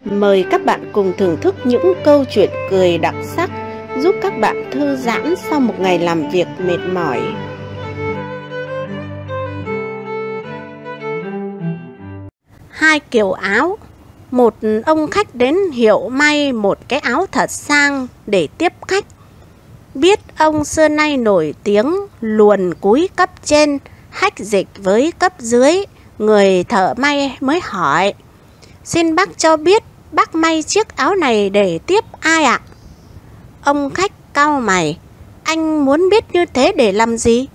Mời các bạn cùng thưởng thức những câu chuyện cười đặc sắc giúp các bạn thư giãn sau một ngày làm việc mệt mỏi. Hai kiểu áo. Một ông khách đến hiệu may một cái áo thật sang để tiếp khách. Biết ông xưa nay nổi tiếng luồn cúi cấp trên, hách dịch với cấp dưới, người thợ may mới hỏi: "Xin bác cho biết bác may chiếc áo này để tiếp ai ạ?" Ông khách cau mày: "Anh muốn biết như thế để làm gì?"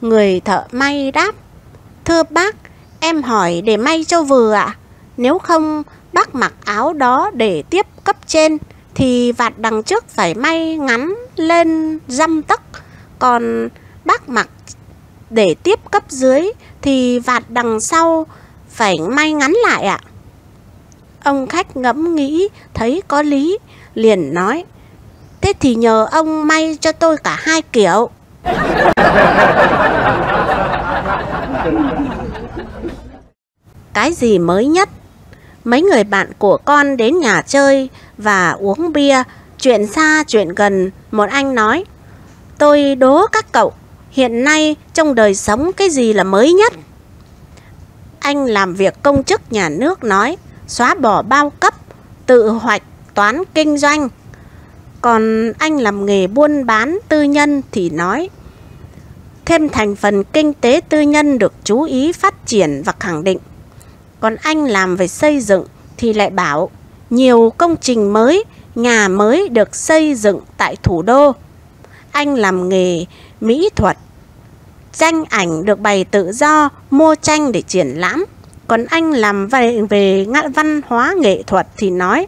Người thợ may đáp: "Thưa bác, em hỏi để may cho vừa ạ. Nếu không bác mặc áo đó để tiếp cấp trên thì vạt đằng trước phải may ngắn lên dăm tấc, còn bác mặc để tiếp cấp dưới thì vạt đằng sau phải may ngắn lại ạ." Ông khách ngẫm nghĩ thấy có lý, liền nói: "Thế thì nhờ ông may cho tôi cả hai kiểu." Cái gì mới nhất? Mấy người bạn của con đến nhà chơi và uống bia. Chuyện xa chuyện gần, một anh nói: "Tôi đố các cậu, hiện nay trong đời sống cái gì là mới nhất?" Anh làm việc công chức nhà nước nói: "Xóa bỏ bao cấp, tự hoạch toán kinh doanh." Còn anh làm nghề buôn bán tư nhân thì nói: "Thêm thành phần kinh tế tư nhân được chú ý phát triển và khẳng định." Còn anh làm về xây dựng thì lại bảo: "Nhiều công trình mới, nhà mới được xây dựng tại thủ đô." Anh làm nghề mỹ thuật, tranh ảnh được bày tự do, mua tranh để triển lãm. Còn anh làm về văn hóa nghệ thuật thì nói: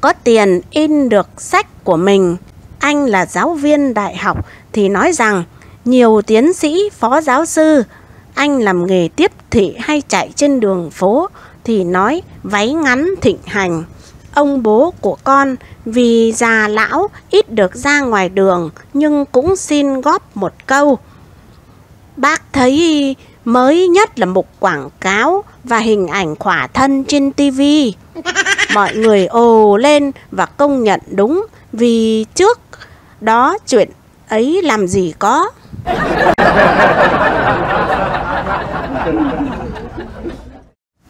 "Có tiền in được sách của mình." Anh là giáo viên đại học thì nói rằng: "Nhiều tiến sĩ, phó giáo sư." Anh làm nghề tiếp thị hay chạy trên đường phố thì nói: "Váy ngắn thịnh hành." Ông bố của con vì già lão ít được ra ngoài đường nhưng cũng xin góp một câu: "Bác thấy mới nhất là mục quảng cáo và hình ảnh khỏa thân trên tivi." Mọi người ồ lên và công nhận đúng, vì trước đó chuyện ấy làm gì có.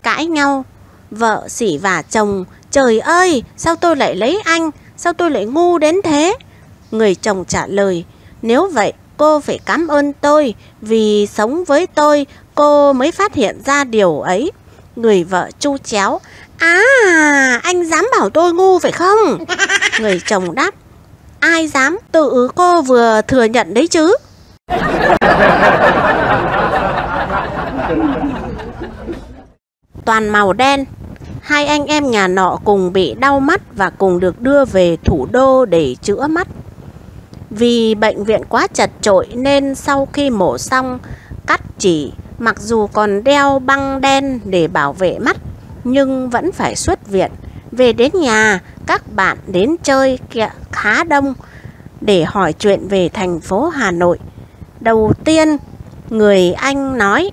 Cãi nhau, vợ xỉ vả chồng: "Trời ơi, sao tôi lại lấy anh? Sao tôi lại ngu đến thế?" Người chồng trả lời: "Nếu vậy cô phải cảm ơn tôi, vì sống với tôi cô mới phát hiện ra điều ấy." Người vợ chu chéo: "À, anh dám bảo tôi ngu phải không?" Người chồng đáp: "Ai dám, tự cô vừa thừa nhận đấy chứ." Toàn màu đen. Hai anh em nhà nọ cùng bị đau mắt và cùng được đưa về thủ đô để chữa mắt. Vì bệnh viện quá chật chội nên sau khi mổ xong, cắt chỉ, mặc dù còn đeo băng đen để bảo vệ mắt nhưng vẫn phải xuất viện. Về đến nhà, các bạn đến chơi khá đông để hỏi chuyện về thành phố Hà Nội. Đầu tiên, người anh nói: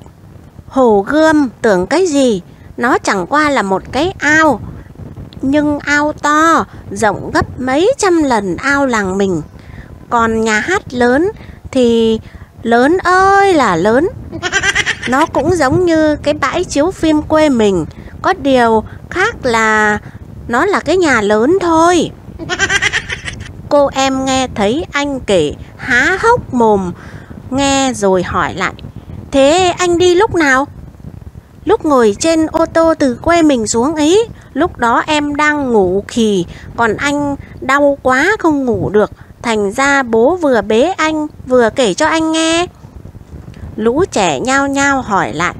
"Hồ Gươm tưởng cái gì, nó chẳng qua là một cái ao, nhưng ao to, rộng gấp mấy trăm lần ao làng mình. Còn nhà hát lớn thì lớn ơi là lớn. Nó cũng giống như cái bãi chiếu phim quê mình, có điều khác là nó là cái nhà lớn thôi." Cô em nghe thấy anh kể há hốc mồm nghe rồi hỏi lại: "Thế anh đi lúc nào?" "Lúc ngồi trên ô tô từ quê mình xuống ấy. Lúc đó em đang ngủ khì, còn anh đau quá không ngủ được, thành ra bố vừa bế anh vừa kể cho anh nghe." Lũ trẻ nhao nhao hỏi lại: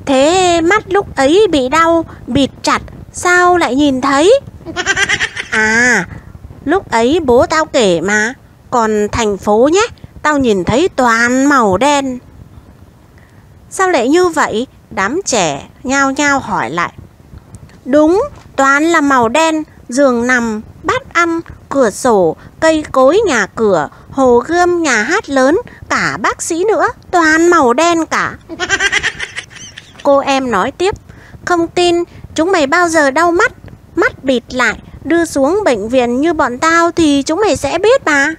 "Thế mắt lúc ấy bị đau, bịt chặt, sao lại nhìn thấy?" "À, lúc ấy bố tao kể mà, còn thành phố nhé, tao nhìn thấy toàn màu đen." "Sao lại như vậy?" Đám trẻ nhao nhao hỏi lại. "Đúng, toàn là màu đen, giường nằm, bát ăn, cửa sổ, cây cối nhà cửa, hồ gươm nhà hát lớn, cả bác sĩ nữa, toàn màu đen cả." Cô em nói tiếp: "Không tin, chúng mày bao giờ đau mắt, mắt bịt lại, đưa xuống bệnh viện như bọn tao thì chúng mày sẽ biết mà.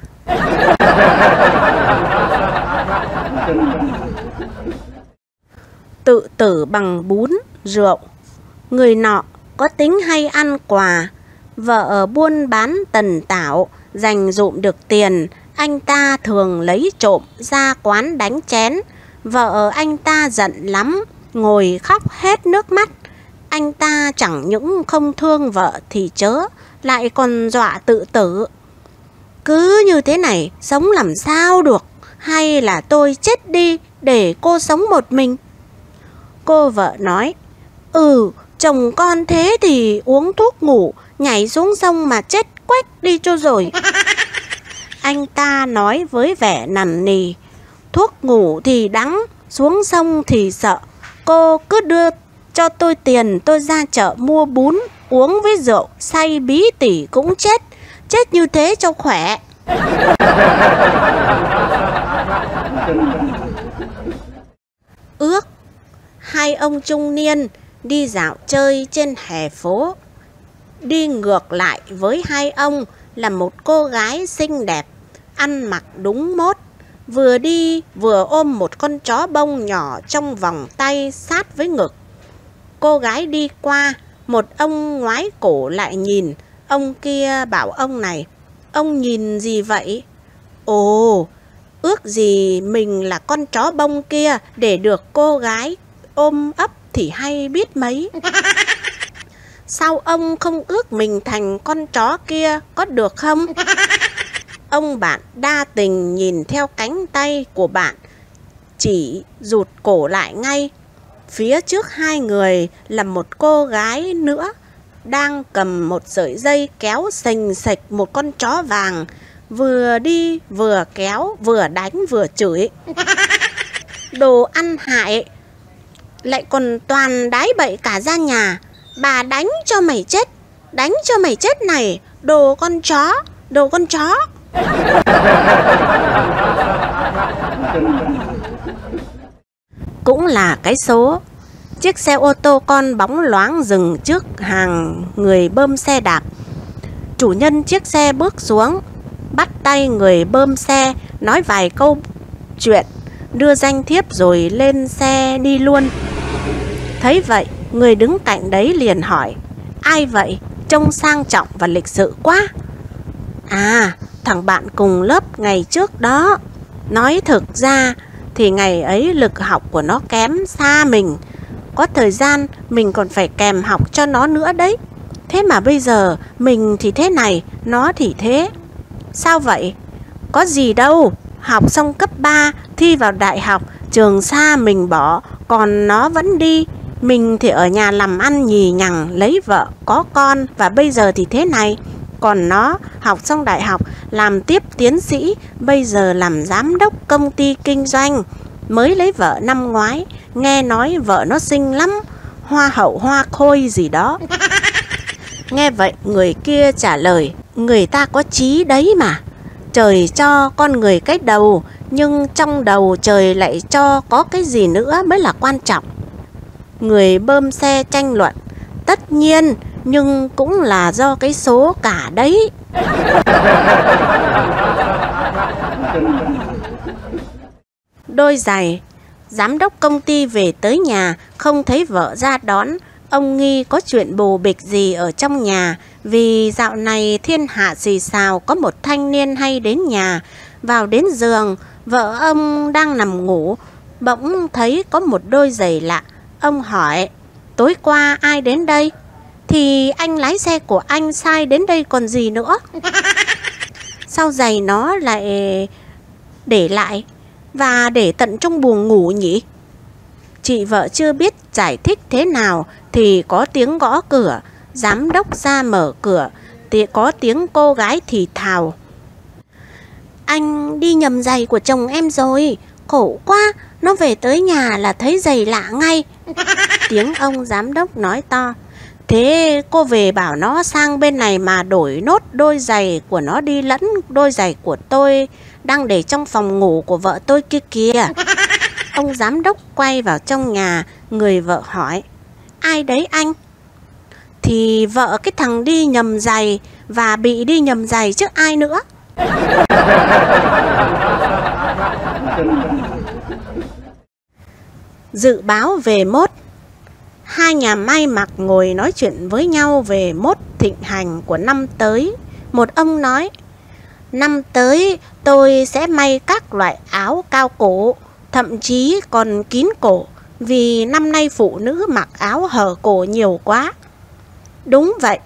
Tự tử bằng bún, rượu. Người nọ có tính hay ăn quà, vợ buôn bán tần tảo, dành dụm được tiền, anh ta thường lấy trộm ra quán đánh chén. Vợ anh ta giận lắm, ngồi khóc hết nước mắt. Anh ta chẳng những không thương vợ thì chớ, lại còn dọa tự tử. Cứ như thế này sống làm sao được, hay là tôi chết đi để cô sống một mình. Cô vợ nói, chồng con thế thì uống thuốc ngủ, nhảy xuống sông mà chết quách đi cho rồi. Anh ta nói với vẻ nằn nì, thuốc ngủ thì đắng, xuống sông thì sợ. Cô cứ đưa cho tôi tiền, tôi ra chợ mua bún, uống với rượu, say bí tỉ cũng chết. Chết như thế cho khỏe. Ước. Hai ông trung niên đi dạo chơi trên hè phố. Đi ngược lại với hai ông là một cô gái xinh đẹp, ăn mặc đúng mốt, vừa đi vừa ôm một con chó bông nhỏ trong vòng tay sát với ngực. Cô gái đi qua, một ông ngoái cổ lại nhìn. Ông kia bảo ông này, ông nhìn gì vậy? Ồ, ước gì mình là con chó bông kia để được cô gái ôm ấp thì hay biết mấy. Sao ông không ước mình thành con chó kia có được không? Ông bạn đa tình nhìn theo cánh tay của bạn, chỉ rụt cổ lại ngay. Phía trước hai người là một cô gái nữa, đang cầm một sợi dây kéo xềnh xệch một con chó vàng, vừa đi vừa kéo, vừa đánh vừa chửi. Đồ ăn hại, lại còn toàn đái bậy cả ra nhà. Bà đánh cho mày chết, đánh cho mày chết này, đồ con chó, đồ con chó. Cũng là cái số. Chiếc xe ô tô con bóng loáng dừng trước hàng người bơm xe đạp. Chủ nhân chiếc xe bước xuống, bắt tay người bơm xe, nói vài câu chuyện, đưa danh thiếp rồi lên xe đi luôn. Thấy vậy, người đứng cạnh đấy liền hỏi, ai vậy? Trông sang trọng và lịch sự quá. À, thằng bạn cùng lớp ngày trước đó. Nói thực ra thì ngày ấy lực học của nó kém xa mình. Có thời gian mình còn phải kèm học cho nó nữa đấy. Thế mà bây giờ mình thì thế này, nó thì thế. Sao vậy? Có gì đâu. Học xong cấp 3, thi vào đại học, trường xa mình bỏ, còn nó vẫn đi. Mình thì ở nhà làm ăn nhì nhằng, lấy vợ, có con, và bây giờ thì thế này. Còn nó học xong đại học, làm tiếp tiến sĩ, bây giờ làm giám đốc công ty kinh doanh. Mới lấy vợ năm ngoái, nghe nói vợ nó xinh lắm, hoa hậu hoa khôi gì đó. Nghe vậy người kia trả lời, người ta có chí đấy mà. Trời cho con người cái đầu, nhưng trong đầu trời lại cho có cái gì nữa mới là quan trọng. Người bơm xe tranh luận, tất nhiên, nhưng cũng là do cái số cả đấy. Đôi giày. Giám đốc công ty về tới nhà, không thấy vợ ra đón. Ông nghi có chuyện bồ bịch gì ở trong nhà, vì dạo này thiên hạ xì xào có một thanh niên hay đến nhà. Vào đến giường, vợ ông đang nằm ngủ, bỗng thấy có một đôi giày lạ. Ông hỏi, tối qua ai đến đây? Thì anh lái xe của anh sai đến đây còn gì nữa. Sao giày nó lại để lại và để tận trong buồng ngủ nhỉ? Chị vợ chưa biết giải thích thế nào thì có tiếng gõ cửa. Giám đốc ra mở cửa thì có tiếng cô gái thì thào, anh đi nhầm giày của chồng em rồi, khổ quá, nó về tới nhà là thấy giày lạ ngay. Tiếng ông giám đốc nói to, thế cô về bảo nó sang bên này mà đổi nốt đôi giày của nó đi lẫn đôi giày của tôi đang để trong phòng ngủ của vợ tôi kia kìa. Ông giám đốc quay vào trong nhà, người vợ hỏi, ai đấy anh? thì vợ cái thằng đi nhầm giày và bị đi nhầm giày chứ ai nữa. Dự báo về mốt. Hai nhà may mặc ngồi nói chuyện với nhau về mốt thịnh hành của năm tới. Một ông nói: năm tới tôi sẽ may các loại áo cao cổ, thậm chí còn kín cổ, vì năm nay phụ nữ mặc áo hở cổ nhiều quá. Đúng vậy,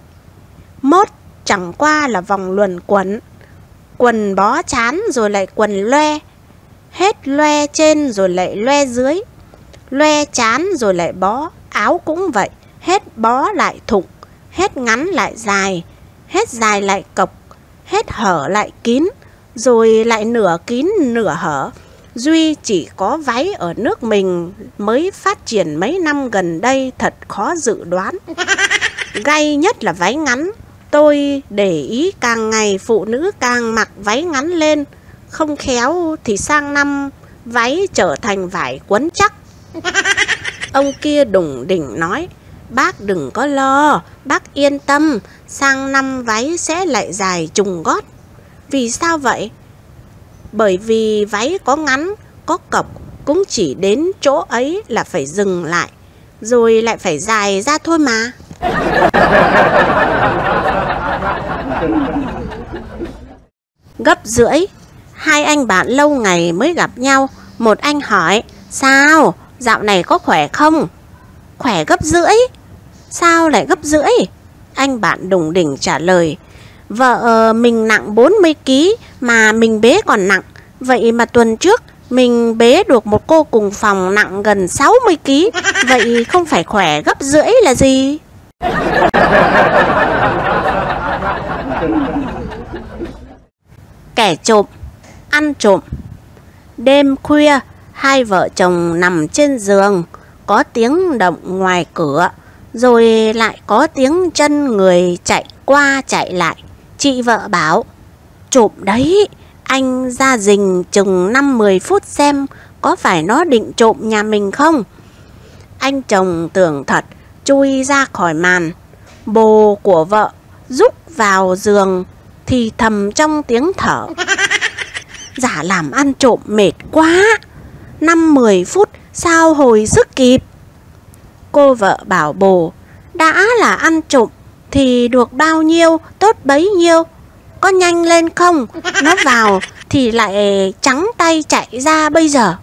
mốt chẳng qua là vòng luẩn quẩn, quần bó chán rồi lại quần loe, hết loe trên rồi lại loe dưới, loe chán rồi lại bó. Áo cũng vậy, hết bó lại thụng, hết ngắn lại dài, hết dài lại cộc, hết hở lại kín, rồi lại nửa kín nửa hở. Duy chỉ có váy ở nước mình mới phát triển mấy năm gần đây thật khó dự đoán. Gay nhất là váy ngắn. Tôi để ý càng ngày phụ nữ càng mặc váy ngắn lên, không khéo thì sang năm váy trở thành vải quấn chắc. Ông kia đủng đỉnh nói: bác đừng có lo, bác yên tâm, sang năm váy sẽ lại dài trùng gót. Vì sao vậy? Bởi vì váy có ngắn, có cộc cũng chỉ đến chỗ ấy là phải dừng lại, rồi lại phải dài ra thôi mà. Gấp rưỡi. Hai anh bạn lâu ngày mới gặp nhau. Một anh hỏi: sao, dạo này có khỏe không? Khỏe gấp rưỡi. Sao lại gấp rưỡi? Anh bạn đủng đỉnh trả lời: vợ mình nặng 40 kg mà mình bế còn nặng. Vậy mà tuần trước mình bế được một cô cùng phòng nặng gần 60 kg. Vậy không phải khỏe gấp rưỡi là gì? Kẻ trộm. Ăn trộm. Đêm khuya, hai vợ chồng nằm trên giường, có tiếng động ngoài cửa, rồi lại có tiếng chân người chạy qua chạy lại. Chị vợ bảo: trộm đấy, anh ra rình chừng 5-10 phút xem có phải nó định trộm nhà mình không. Anh chồng tưởng thật, chui ra khỏi màn. Bồ của vợ rúc vào giường thì thầm trong tiếng thở: giả làm ăn trộm mệt quá, 5-10 phút sao hồi sức kịp. Cô vợ bảo bồ: đã là ăn trộm thì được bao nhiêu tốt bấy nhiêu, có nhanh lên không? Nó vào thì lại trắng tay chạy ra bây giờ.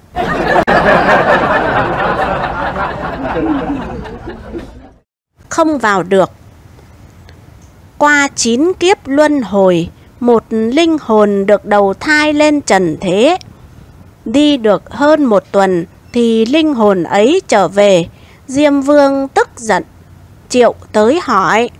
Không vào được. Qua 9 kiếp luân hồi, một linh hồn được đầu thai lên trần thế. Đi được hơn 1 tuần thì linh hồn ấy trở về. Diêm Vương tức giận, triệu tới hỏi: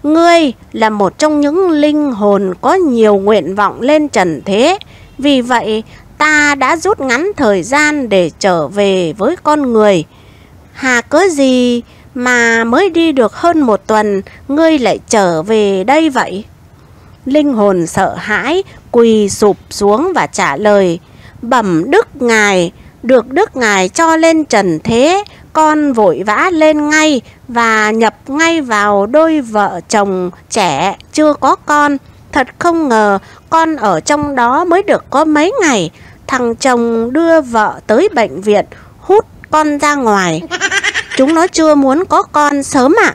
ngươi là một trong những linh hồn có nhiều nguyện vọng lên trần thế, vì vậy ta đã rút ngắn thời gian để trở về với con người. Hà cớ gì mà mới đi được hơn 1 tuần ngươi lại trở về đây vậy? Linh hồn sợ hãi quỳ sụp xuống và trả lời: bẩm Đức Ngài, được Đức Ngài cho lên trần thế, con vội vã lên ngay và nhập ngay vào đôi vợ chồng trẻ chưa có con. Thật không ngờ con ở trong đó mới được có mấy ngày, thằng chồng đưa vợ tới bệnh viện hút con ra ngoài. Chúng nó chưa muốn có con sớm ạ.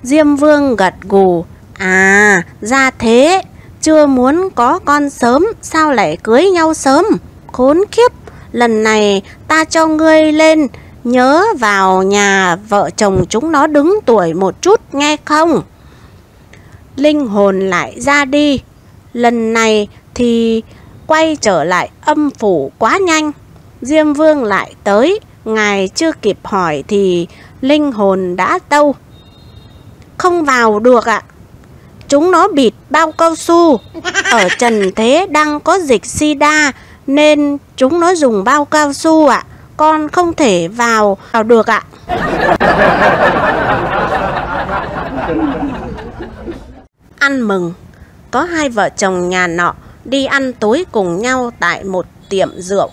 Diêm Vương gật gù: à, ra thế, chưa muốn có con sớm sao lại cưới nhau sớm? Khốn kiếp, lần này ta cho ngươi lên, nhớ vào nhà vợ chồng chúng nó đứng tuổi một chút nghe không? Linh hồn lại ra đi. Lần này thì quay trở lại âm phủ quá nhanh. Diêm Vương lại tới, ngài chưa kịp hỏi thì linh hồn đã tâu: không vào được ạ. Chúng nó bịt bao cao su. Ở trần thế đang có dịch sida nên chúng nó dùng bao cao su ạ. Con không thể vào được ạ. Ăn mừng. Có hai vợ chồng nhà nọ đi ăn tối cùng nhau tại một tiệm rượu.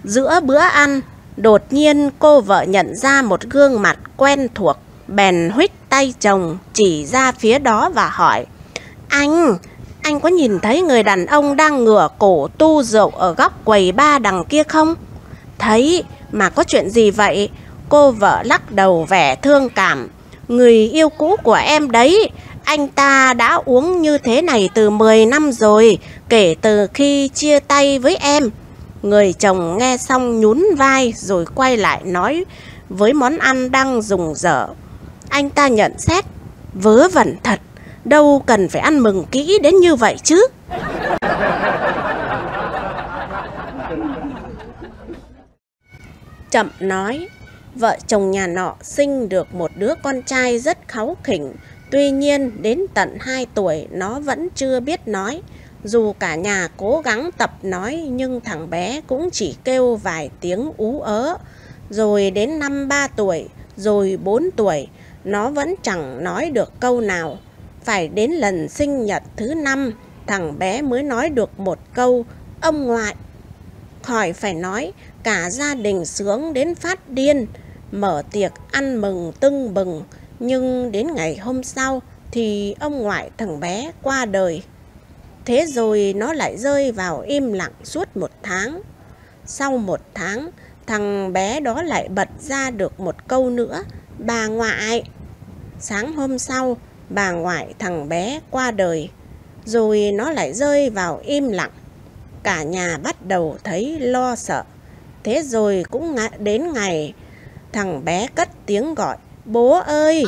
Giữa bữa ăn, đột nhiên cô vợ nhận ra một gương mặt quen thuộc. bèn huých tay chồng chỉ ra phía đó và hỏi: Anh có nhìn thấy người đàn ông đang ngửa cổ tu rượu ở góc quầy bar đằng kia không? Thấy, mà có chuyện gì vậy? Cô vợ lắc đầu vẻ thương cảm. Người yêu cũ của em đấy, anh ta đã uống như thế này từ 10 năm rồi, kể từ khi chia tay với em. Người chồng nghe xong nhún vai rồi quay lại nói với món ăn đang rùng rợn. Anh ta nhận xét: vớ vẩn thật, đâu cần phải ăn mừng kỹ đến như vậy chứ. Chậm nói, vợ chồng nhà nọ sinh được một đứa con trai rất kháu khỉnh. Tuy nhiên đến tận 2 tuổi nó vẫn chưa biết nói. Dù cả nhà cố gắng tập nói nhưng thằng bé cũng chỉ kêu vài tiếng ú ớ. Rồi đến năm 3 tuổi, rồi 4 tuổi, nó vẫn chẳng nói được câu nào. Phải đến lần sinh nhật thứ 5, thằng bé mới nói được một câu: ông ngoại. Khỏi phải nói, cả gia đình sướng đến phát điên, mở tiệc ăn mừng tưng bừng. Nhưng đến ngày hôm sau thì ông ngoại thằng bé qua đời. Thế rồi nó lại rơi vào im lặng suốt 1 tháng. Sau 1 tháng, thằng bé đó lại bật ra được một câu nữa: bà ngoại. Sáng hôm sau, bà ngoại thằng bé qua đời. Rồi nó lại rơi vào im lặng. Cả nhà bắt đầu thấy lo sợ. Thế rồi cũng đến ngày thằng bé cất tiếng gọi: bố ơi!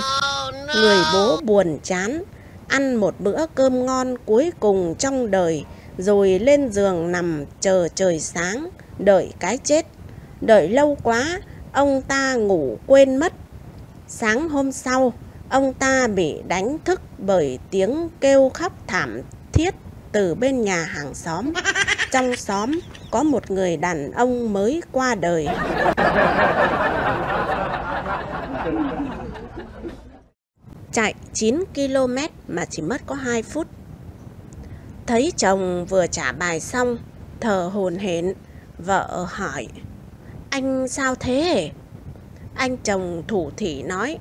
Người bố buồn chán, ăn một bữa cơm ngon cuối cùng trong đời, rồi lên giường nằm chờ trời sáng, đợi cái chết. Đợi lâu quá, ông ta ngủ quên mất. Sáng hôm sau, ông ta bị đánh thức bởi tiếng kêu khóc thảm thiết từ bên nhà hàng xóm. Trong xóm có một người đàn ông mới qua đời. Chạy 9 km mà chỉ mất có 2 phút. Thấy chồng vừa trả bài xong, thở hổn hển, vợ hỏi: anh sao thế? Anh chồng thủ thỉ nói: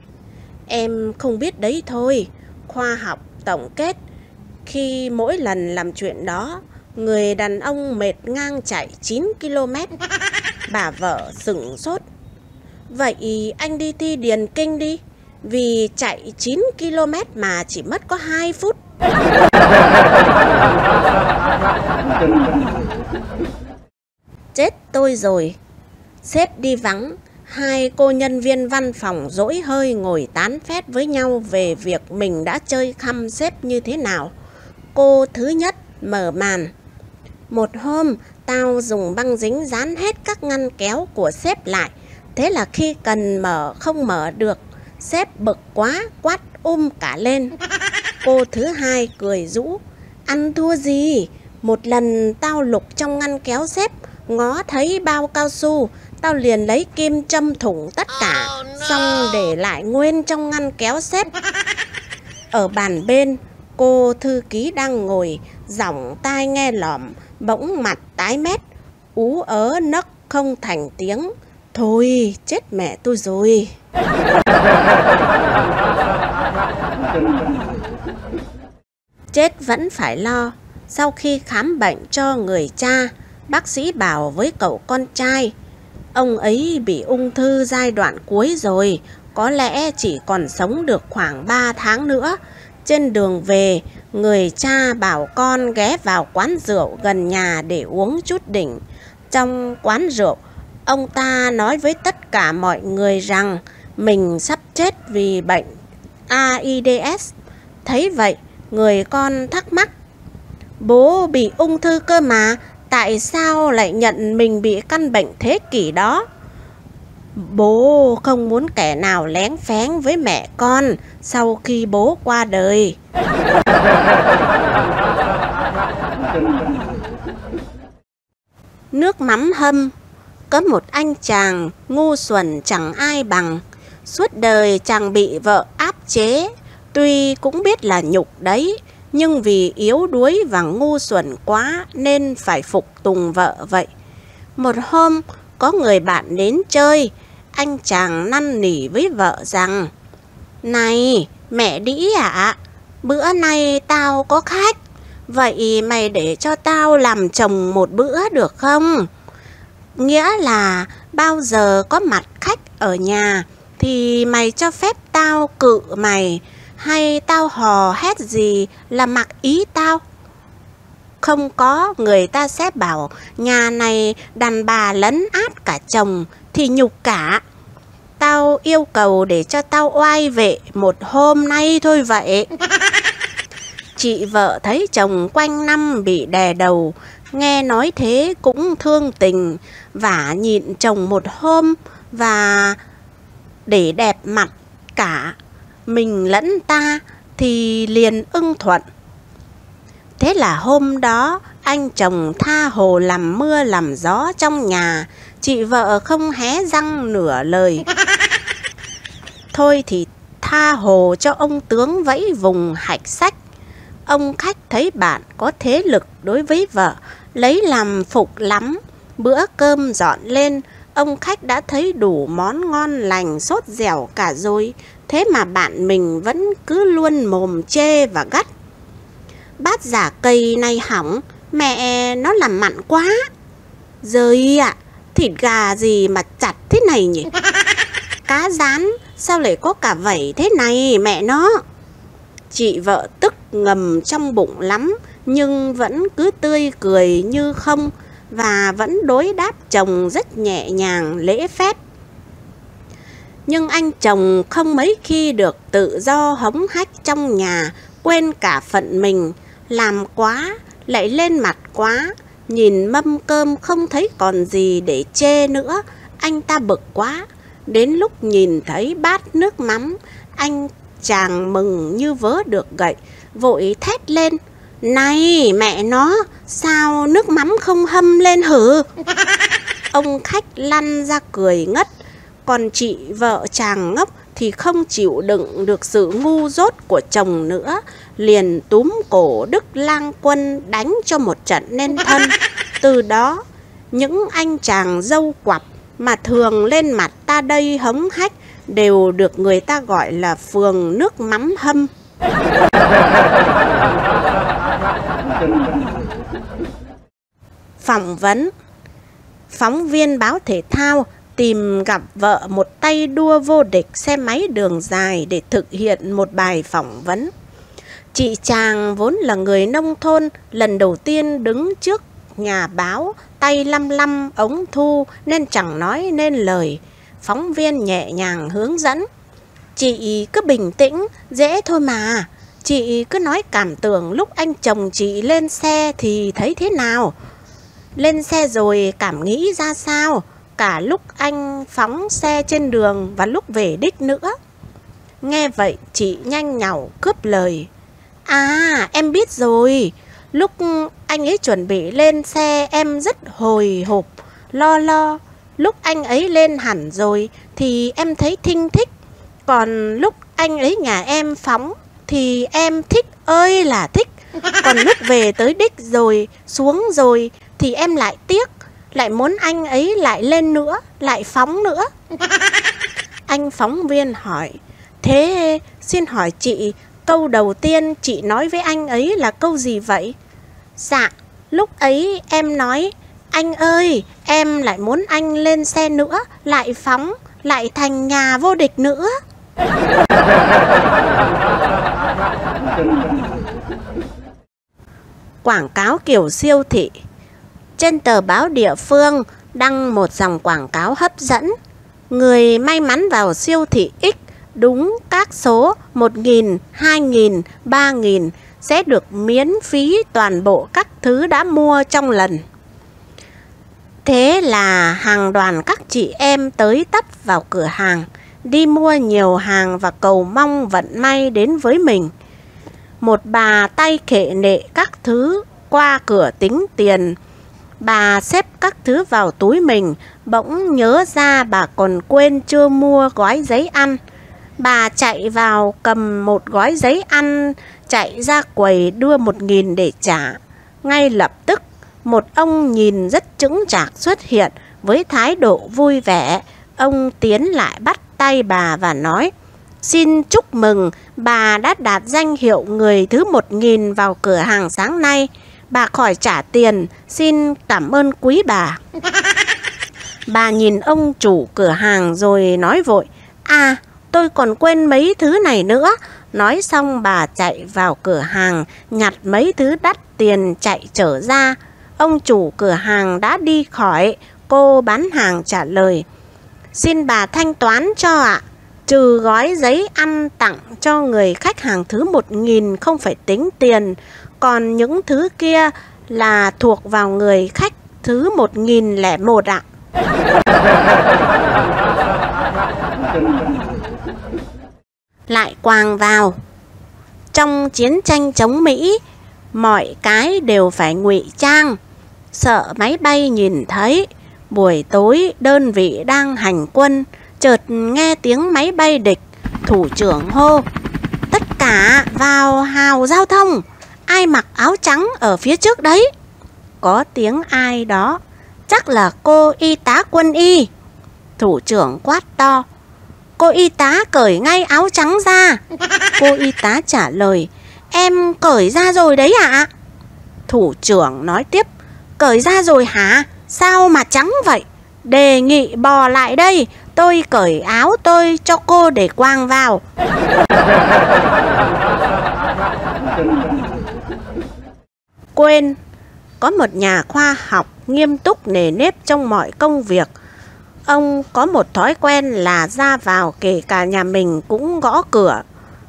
em không biết đấy thôi. Khoa học tổng kết, khi mỗi lần làm chuyện đó, người đàn ông mệt ngang chạy 9 km. Bà vợ sửng sốt: vậy anh đi thi điền kinh đi, vì chạy 9 km mà chỉ mất có 2 phút. Chết tôi rồi. Sếp đi vắng, 2 cô nhân viên văn phòng dỗi hơi ngồi tán phét với nhau về việc mình đã chơi khăm sếp như thế nào. Cô thứ nhất mở màn: một hôm, tao dùng băng dính dán hết các ngăn kéo của sếp lại. Thế là khi cần mở không mở được. Sếp bực quá, quát cả lên. Cô thứ hai cười rũ: ăn thua gì? Một lần tao lục trong ngăn kéo sếp, ngó thấy bao cao su, tao liền lấy kim châm thủng tất cả, xong để lại nguyên trong ngăn kéo sếp. Ở bàn bên, cô thư ký đang ngồi, giọng tai nghe lỏm, bỗng mặt tái mét, ú ớ nấc không thành tiếng: thôi, chết mẹ tôi rồi. Chết vẫn phải lo. Sau khi khám bệnh cho người cha, bác sĩ bảo với cậu con trai: ông ấy bị ung thư giai đoạn cuối rồi, có lẽ chỉ còn sống được khoảng 3 tháng nữa. Trên đường về, người cha bảo con ghé vào quán rượu gần nhà để uống chút đỉnh. Trong quán rượu, ông ta nói với tất cả mọi người rằng mình sắp chết vì bệnh AIDS. Thấy vậy, người con thắc mắc: bố bị ung thư cơ mà, tại sao lại nhận mình bị căn bệnh thế kỷ đó? Bố không muốn kẻ nào lén phén với mẹ con sau khi bố qua đời. Nước mắm hâm. Có một anh chàng ngu xuẩn chẳng ai bằng. Suốt đời chàng bị vợ áp chế. Tuy cũng biết là nhục đấy, nhưng vì yếu đuối và ngu xuẩn quá nên phải phục tùng vợ vậy. Một hôm, có người bạn đến chơi. Anh chàng năn nỉ với vợ rằng: Này, mẹ đĩ ạ, bữa nay tao có khách, vậy mày để cho tao làm chồng một bữa được không? Nghĩa là bao giờ có mặt khách ở nhà thì mày cho phép tao cự mày, hay tao hò hét gì là mặc ý tao. Không có người ta sẽ bảo nhà này đàn bà lấn át cả chồng thì nhục cả. Tao yêu cầu để cho tao oai vệ một hôm nay thôi vậy. Chị vợ thấy chồng quanh năm bị đè đầu, nghe nói thế cũng thương tình, và nhịn chồng một hôm và để đẹp mặt cả mình lẫn ta thì liền ưng thuận. Thế là hôm đó anh chồng tha hồ làm mưa làm gió trong nhà, chị vợ không hé răng nửa lời. Thôi thì tha hồ cho ông tướng vẫy vùng hạch sách. Ông khách thấy bạn có thế lực đối với vợ, lấy làm phục lắm. Bữa cơm dọn lên, ông khách đã thấy đủ món ngon lành sốt dẻo cả rồi, thế mà bạn mình vẫn cứ luôn mồm chê và gắt. Bát giả cây này hỏng, mẹ nó làm mặn quá. Giời ạ, thịt gà gì mà chặt thế này nhỉ? Cá rán sao lại có cả vảy thế này mẹ nó? Chị vợ tức ngầm trong bụng lắm, nhưng vẫn cứ tươi cười như không, và vẫn đối đáp chồng rất nhẹ nhàng lễ phép. Nhưng anh chồng không mấy khi được tự do hống hách trong nhà, quên cả phận mình, làm quá lại lên mặt quá, nhìn mâm cơm không thấy còn gì để chê nữa, anh ta bực quá. Đến lúc nhìn thấy bát nước mắm, anh chàng mừng như vớ được gậy, vội thét lên: Này mẹ nó, sao nước mắm không hâm lên hử? Ông khách lăn ra cười ngất, còn chị vợ chàng ngốc thì không chịu đựng được sự ngu dốt của chồng nữa, liền túm cổ Đức Lang Quân đánh cho một trận nên thân. Từ đó, những anh chàng dâu quặp mà thường lên mặt ta đây hống hách đều được người ta gọi là phường nước mắm hâm. Phỏng vấn. Phóng viên báo thể thao tìm gặp vợ một tay đua vô địch xe máy đường dài để thực hiện một bài phỏng vấn. Chị chàng vốn là người nông thôn, lần đầu tiên đứng trước nhà báo, tay lăm lăm ống thu nên chẳng nói nên lời. Phóng viên nhẹ nhàng hướng dẫn: Chị cứ bình tĩnh, dễ thôi mà. Chị cứ nói cảm tưởng lúc anh chồng chị lên xe thì thấy thế nào? Lên xe rồi cảm nghĩ ra sao? Cả lúc anh phóng xe trên đường và lúc về đích nữa. Nghe vậy chị nhanh nhảu cướp lời: À, em biết rồi. Lúc anh ấy chuẩn bị lên xe em rất hồi hộp, lo. Lúc anh ấy lên hẳn rồi thì em thấy thinh thích. Còn lúc anh ấy nhà em phóng thì em thích ơi là thích. Còn lúc về tới đích rồi, xuống rồi thì em lại tiếc, lại muốn anh ấy lại lên nữa, lại phóng nữa. Anh phóng viên hỏi: Thế xin hỏi chị, câu đầu tiên chị nói với anh ấy là câu gì vậy? Dạ, lúc ấy em nói: Anh ơi, em lại muốn anh lên xe nữa, lại phóng, lại thành nhà vô địch nữa. Quảng cáo kiểu siêu thị. Trên tờ báo địa phương đăng một dòng quảng cáo hấp dẫn: Người may mắn vào siêu thị X đúng các số 1.000, 2.000, 3.000 sẽ được miễn phí toàn bộ các thứ đã mua trong lần. Thế là hàng đoàn các chị em tới tấp vào cửa hàng, đi mua nhiều hàng và cầu mong vận may đến với mình. Một bà tay khệ nệ các thứ qua cửa tính tiền. Bà xếp các thứ vào túi mình, bỗng nhớ ra bà còn quên chưa mua gói giấy ăn. Bà chạy vào cầm một gói giấy ăn, chạy ra quầy đưa 1.000 để trả. Ngay lập tức, một ông nhìn rất chững chạc xuất hiện với thái độ vui vẻ. Ông tiến lại bắt tay bà và nói: Xin chúc mừng, bà đã đạt danh hiệu người thứ 1000 vào cửa hàng sáng nay. Bà khỏi trả tiền, xin cảm ơn quý bà. Bà nhìn ông chủ cửa hàng rồi nói vội: À, tôi còn quên mấy thứ này nữa. Nói xong bà chạy vào cửa hàng, nhặt mấy thứ đắt tiền chạy trở ra. Ông chủ cửa hàng đã đi khỏi, cô bán hàng trả lời: Xin bà thanh toán cho ạ. Trừ gói giấy ăn tặng cho người khách hàng thứ 1000 không phải tính tiền. Còn những thứ kia là thuộc vào người khách thứ 1001 ạ. Lại quàng vào. Trong chiến tranh chống Mỹ, mọi cái đều phải ngụy trang, sợ máy bay nhìn thấy. Buổi tối đơn vị đang hành quân, chợt nghe tiếng máy bay địch. Thủ trưởng hô: Tất cả vào hào giao thông. Ai mặc áo trắng ở phía trước đấy? Có tiếng ai đó: Chắc là cô y tá quân y. Thủ trưởng quát to: Cô y tá cởi ngay áo trắng ra. Cô y tá trả lời: Em cởi ra rồi đấy ạ. Thủ trưởng nói tiếp: Cởi ra rồi hả? Sao mà trắng vậy? Đề nghị bò lại đây, tôi cởi áo tôi cho cô để quàng vào. Quên, có một nhà khoa học nghiêm túc nề nếp trong mọi công việc. Ông có một thói quen là ra vào kể cả nhà mình cũng gõ cửa.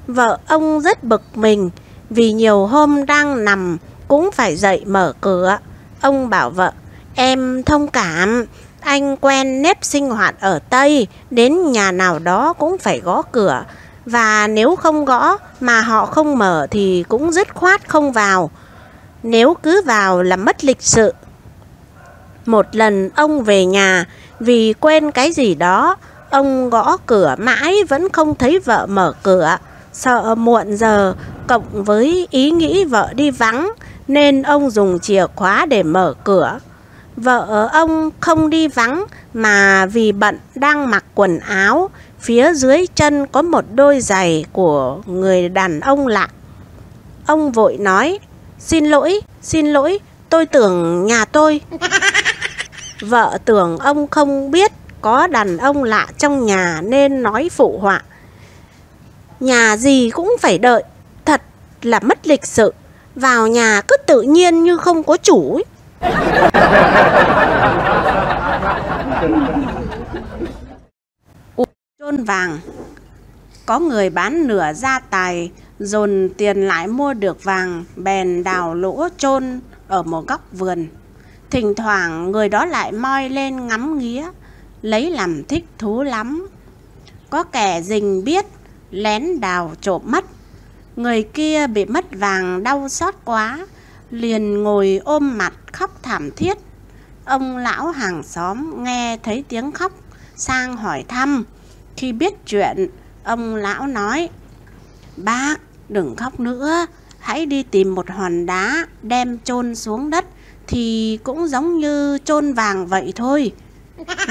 Vợ ông rất bực mình vì nhiều hôm đang nằm cũng phải dậy mở cửa. Ông bảo vợ: Em thông cảm, anh quen nếp sinh hoạt ở Tây, đến nhà nào đó cũng phải gõ cửa. Và nếu không gõ mà họ không mở thì cũng dứt khoát không vào. Nếu cứ vào là mất lịch sự. Một lần ông về nhà vì quên cái gì đó, ông gõ cửa mãi vẫn không thấy vợ mở cửa. Sợ muộn giờ cộng với ý nghĩ vợ đi vắng nên ông dùng chìa khóa để mở cửa. Vợ ông không đi vắng mà vì bận đang mặc quần áo, phía dưới chân có một đôi giày của người đàn ông lạ. Ông vội nói: Xin lỗi, tôi tưởng nhà tôi. Vợ tưởng ông không biết có đàn ông lạ trong nhà nên nói phụ họa: Nhà gì cũng phải đợi, thật là mất lịch sự. Vào nhà cứ tự nhiên như không có chủ ấy. Chôn vàng. Có người bán nửa gia tài, dồn tiền lại mua được vàng, bèn đào lỗ chôn ở một góc vườn. Thỉnh thoảng người đó lại moi lên ngắm nghía, lấy làm thích thú lắm. Có kẻ rình biết, lén đào trộm mất. Người kia bị mất vàng đau xót quá, liền ngồi ôm mặt khóc thảm thiết. Ông lão hàng xóm nghe thấy tiếng khóc, sang hỏi thăm. Khi biết chuyện, ông lão nói: Bác, đừng khóc nữa, hãy đi tìm một hòn đá đem chôn xuống đất thì cũng giống như chôn vàng vậy thôi.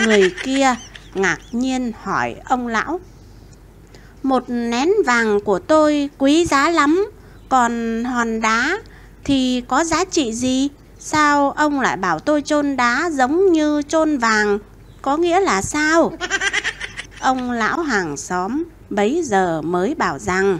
Người kia ngạc nhiên hỏi ông lão: Một nén vàng của tôi quý giá lắm, còn hòn đá thì có giá trị gì? Sao ông lại bảo tôi chôn đá giống như chôn vàng? Có nghĩa là sao? Ông lão hàng xóm bấy giờ mới bảo rằng: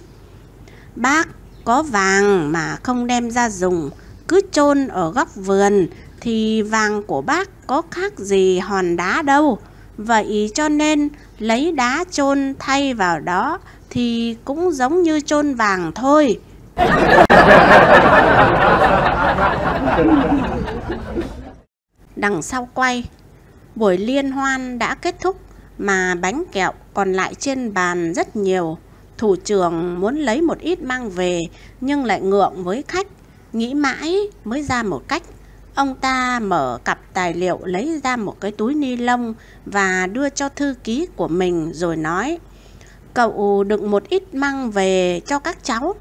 Bác có vàng mà không đem ra dùng, cứ chôn ở góc vườn thì vàng của bác có khác gì hòn đá đâu. Vậy cho nên lấy đá chôn thay vào đó thì cũng giống như chôn vàng thôi. Đằng sau quay. Buổi liên hoan đã kết thúc mà bánh kẹo còn lại trên bàn rất nhiều. Thủ trưởng muốn lấy một ít mang về nhưng lại ngượng với khách, nghĩ mãi mới ra một cách. Ông ta mở cặp tài liệu lấy ra một cái túi ni lông và đưa cho thư ký của mình rồi nói: Cậu đựng một ít mang về cho các cháu.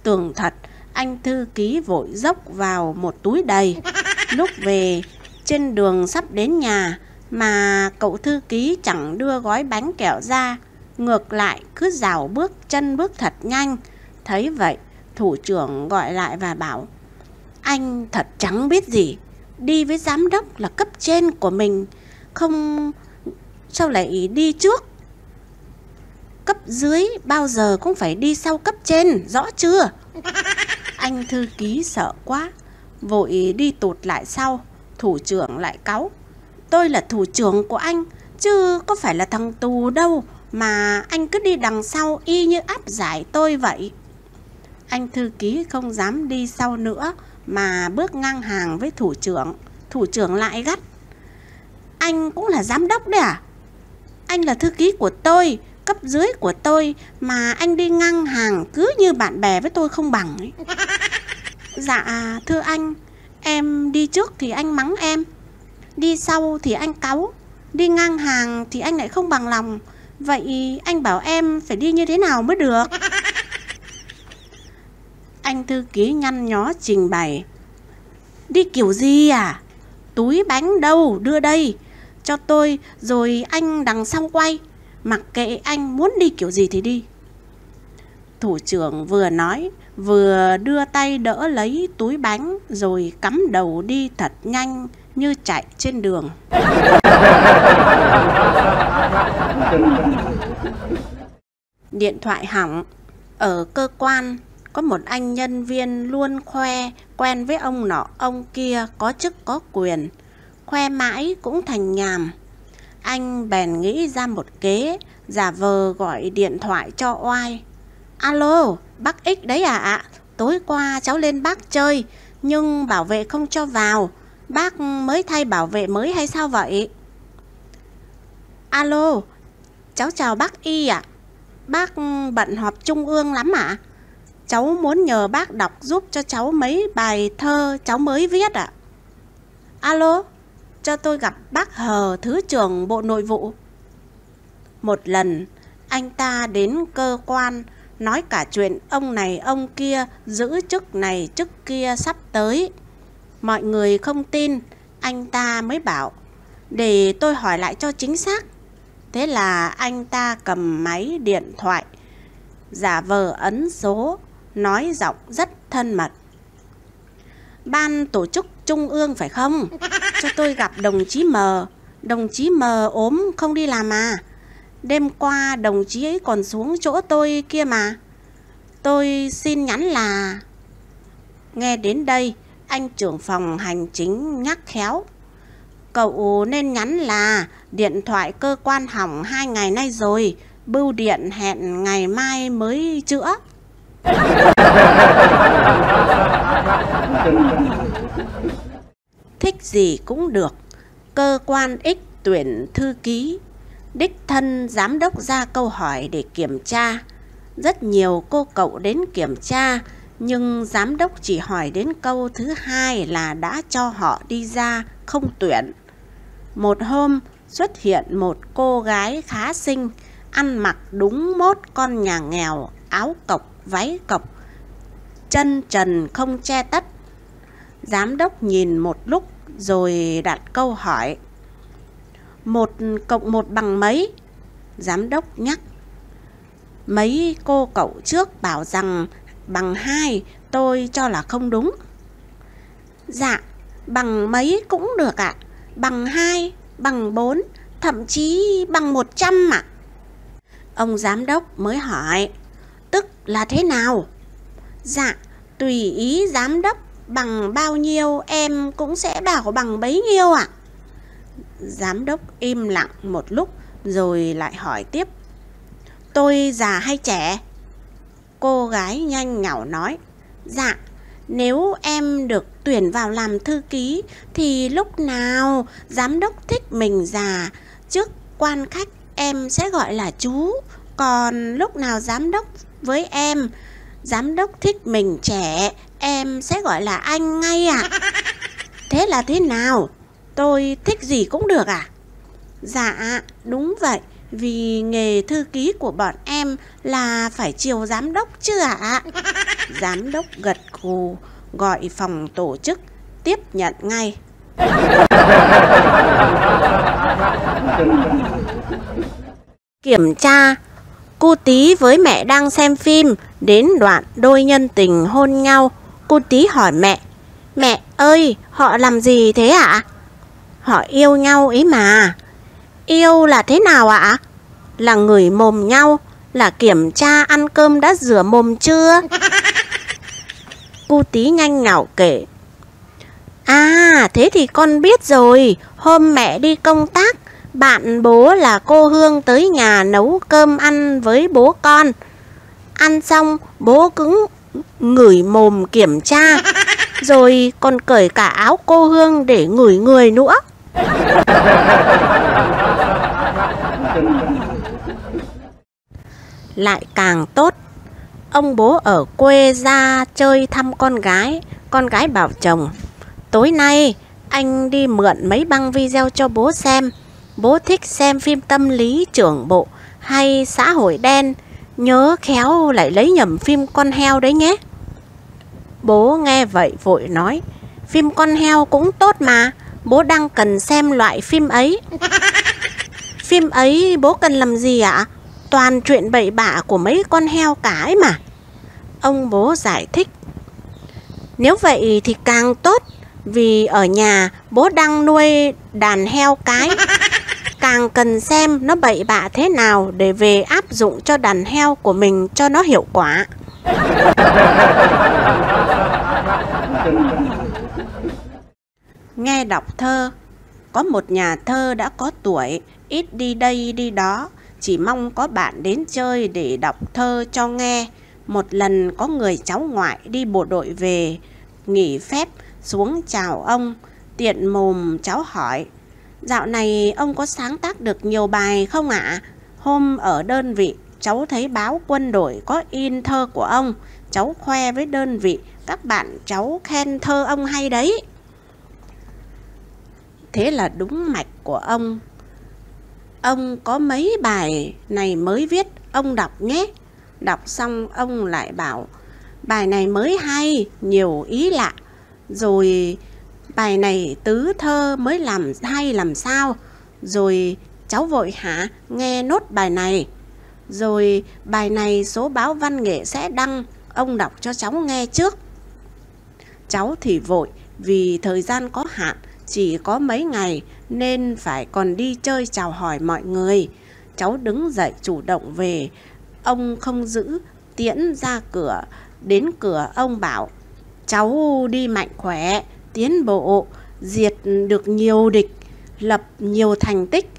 Tường thật, anh thư ký vội dốc vào một túi đầy. Lúc về, trên đường sắp đến nhà mà cậu thư ký chẳng đưa gói bánh kẹo ra. ngược lại cứ rảo bước chân bước thật nhanh. Thấy vậy, thủ trưởng gọi lại và bảo: anh thật chẳng biết gì, đi với giám đốc là cấp trên của mình, không sao lại đi trước? Cấp dưới bao giờ cũng phải đi sau cấp trên, rõ chưa? Anh thư ký sợ quá, vội đi tụt lại sau. Thủ trưởng lại cáu: tôi là thủ trưởng của anh, chứ có phải là thằng tù đâu mà anh cứ đi đằng sau y như áp giải tôi vậy. Anh thư ký không dám đi sau nữa mà bước ngang hàng với thủ trưởng. Thủ trưởng lại gắt: anh cũng là giám đốc đấy à? Anh là thư ký của tôi, cấp dưới của tôi, mà anh đi ngang hàng cứ như bạn bè với tôi không bằng ấy. Dạ thưa anh, em đi trước thì anh mắng em, đi sau thì anh cáu, đi ngang hàng thì anh lại không bằng lòng. Vậy anh bảo em phải đi như thế nào mới được? Anh thư ký nhăn nhó trình bày: đi kiểu gì à? Túi bánh đâu, đưa đây cho tôi rồi anh đằng sau quay, mặc kệ anh muốn đi kiểu gì thì đi. Thủ trưởng vừa nói vừa đưa tay đỡ lấy túi bánh rồi cắm đầu đi thật nhanh như chạy trên đường. Điện thoại hỏng. Ở cơ quan có một anh nhân viên luôn khoe quen với ông nọ ông kia có chức có quyền, khoe mãi cũng thành nhàm. Anh bèn nghĩ ra một kế, giả vờ gọi điện thoại cho oai: alo, bác X đấy à? Tối qua cháu lên bác chơi nhưng bảo vệ không cho vào, bác mới thay bảo vệ mới hay sao vậy? Alo, cháu chào bác Y ạ. Bác bận họp trung ương lắm ạ? Cháu muốn nhờ bác đọc giúp cho cháu mấy bài thơ cháu mới viết ạ. Alo, cho tôi gặp bác Hờ, Thứ trưởng Bộ Nội vụ. Một lần, anh ta đến cơ quan nói cả chuyện ông này ông kia giữ chức này chức kia sắp tới. Mọi người không tin, anh ta mới bảo: để tôi hỏi lại cho chính xác. Thế là anh ta cầm máy điện thoại, giả vờ ấn số, nói giọng rất thân mật: ban tổ chức trung ương phải không? Cho tôi gặp đồng chí M. Đồng chí M ốm không đi làm à? Đêm qua đồng chí ấy còn xuống chỗ tôi kia mà. Tôi xin nhắn là... Nghe đến đây, anh trưởng phòng hành chính nhắc khéo: cậu nên nhắn là điện thoại cơ quan hỏng 2 ngày nay rồi, bưu điện hẹn ngày mai mới chữa. Thích gì cũng được, cơ quan X tuyển thư ký, đích thân giám đốc ra câu hỏi để kiểm tra. Rất nhiều cô cậu đến kiểm tra, nhưng giám đốc chỉ hỏi đến câu thứ 2 là đã cho họ đi ra, không tuyển. Một hôm xuất hiện một cô gái khá xinh, ăn mặc đúng mốt con nhà nghèo, áo cộc, váy cộc, chân trần không che tất. Giám đốc nhìn một lúc rồi đặt câu hỏi: 1 cộng 1 bằng mấy? Giám đốc nhắc. Mấy cô cậu trước bảo rằng bằng 2, tôi cho là không đúng. Dạ, bằng mấy cũng được ạ. Bằng 2, bằng 4, thậm chí bằng 100 ạ. Ông giám đốc mới hỏi: tức là thế nào? Dạ, tùy ý giám đốc, bằng bao nhiêu em cũng sẽ bảo bằng bấy nhiêu ạ. Giám đốc im lặng một lúc rồi lại hỏi tiếp: tôi già hay trẻ? Cô gái nhanh nhảu nói: dạ, nếu em được tuyển vào làm thư ký thì lúc nào giám đốc thích mình già, trước quan khách em sẽ gọi là chú. Còn lúc nào giám đốc với em, giám đốc thích mình trẻ, em sẽ gọi là anh ngay ạ. Thế là thế nào? Tôi thích gì cũng được à? Dạ, đúng vậy. Vì nghề thư ký của bọn em là phải chiều giám đốc chứ ạ. Giám đốc gật gù, gọi phòng tổ chức tiếp nhận ngay. Kiểm tra Cu Tí với mẹ đang xem phim, đến đoạn đôi nhân tình hôn nhau. Cu Tí hỏi mẹ: Mẹ ơi, họ làm gì thế ạ? Họ yêu nhau ý mà. Yêu là thế nào ạ? Là ngửi mồm nhau, là kiểm tra ăn cơm đã rửa mồm chưa. Cu Tí nhanh nhảu kể: À, thế thì con biết rồi. Hôm mẹ đi công tác, bạn bố là cô Hương tới nhà nấu cơm ăn với bố con. Ăn xong bố cứ ngửi mồm kiểm tra, rồi còn cởi cả áo cô Hương để ngửi người nữa. Lại càng tốt. Ông bố ở quê ra chơi thăm con gái. Con gái bảo chồng: Tối nay anh đi mượn mấy băng video cho bố xem. Bố thích xem phim tâm lý trưởng bộ hay xã hội đen. Nhớ khéo lại lấy nhầm phim con heo đấy nhé. Bố nghe vậy vội nói: Phim con heo cũng tốt mà, bố đang cần xem loại phim ấy. Phim ấy bố cần làm gì ạ? Toàn chuyện bậy bạ của mấy con heo cả ấy mà. Ông bố giải thích: Nếu vậy thì càng tốt, vì ở nhà bố đang nuôi đàn heo cái. Càng cần xem nó bậy bạ thế nào để về áp dụng cho đàn heo của mình cho nó hiệu quả. Nghe đọc thơ. Có một nhà thơ đã có tuổi, ít đi đây đi đó, chỉ mong có bạn đến chơi để đọc thơ cho nghe. Một lần có người cháu ngoại đi bộ đội về, nghỉ phép xuống chào ông. Tiện mồm cháu hỏi: Dạo này ông có sáng tác được nhiều bài không ạ? Hôm ở đơn vị, cháu thấy báo quân đội có in thơ của ông. Cháu khoe với đơn vị, các bạn cháu khen thơ ông hay đấy. Thế là đúng mạch của ông. Ông có mấy bài này mới viết, ông đọc nhé. Đọc xong ông lại bảo: Bài này mới hay, nhiều ý lạ. Rồi bài này tứ thơ mới làm hay làm sao. Rồi cháu vội hả, nghe nốt bài này. Rồi bài này số báo văn nghệ sẽ đăng, ông đọc cho cháu nghe trước. Cháu thì vội, vì thời gian có hạn, chỉ có mấy ngày nên phải còn đi chơi chào hỏi mọi người. Cháu đứng dậy chủ động về. Ông không giữ, tiễn ra cửa. Đến cửa ông bảo: Cháu đi mạnh khỏe, tiến bộ, diệt được nhiều địch, lập nhiều thành tích.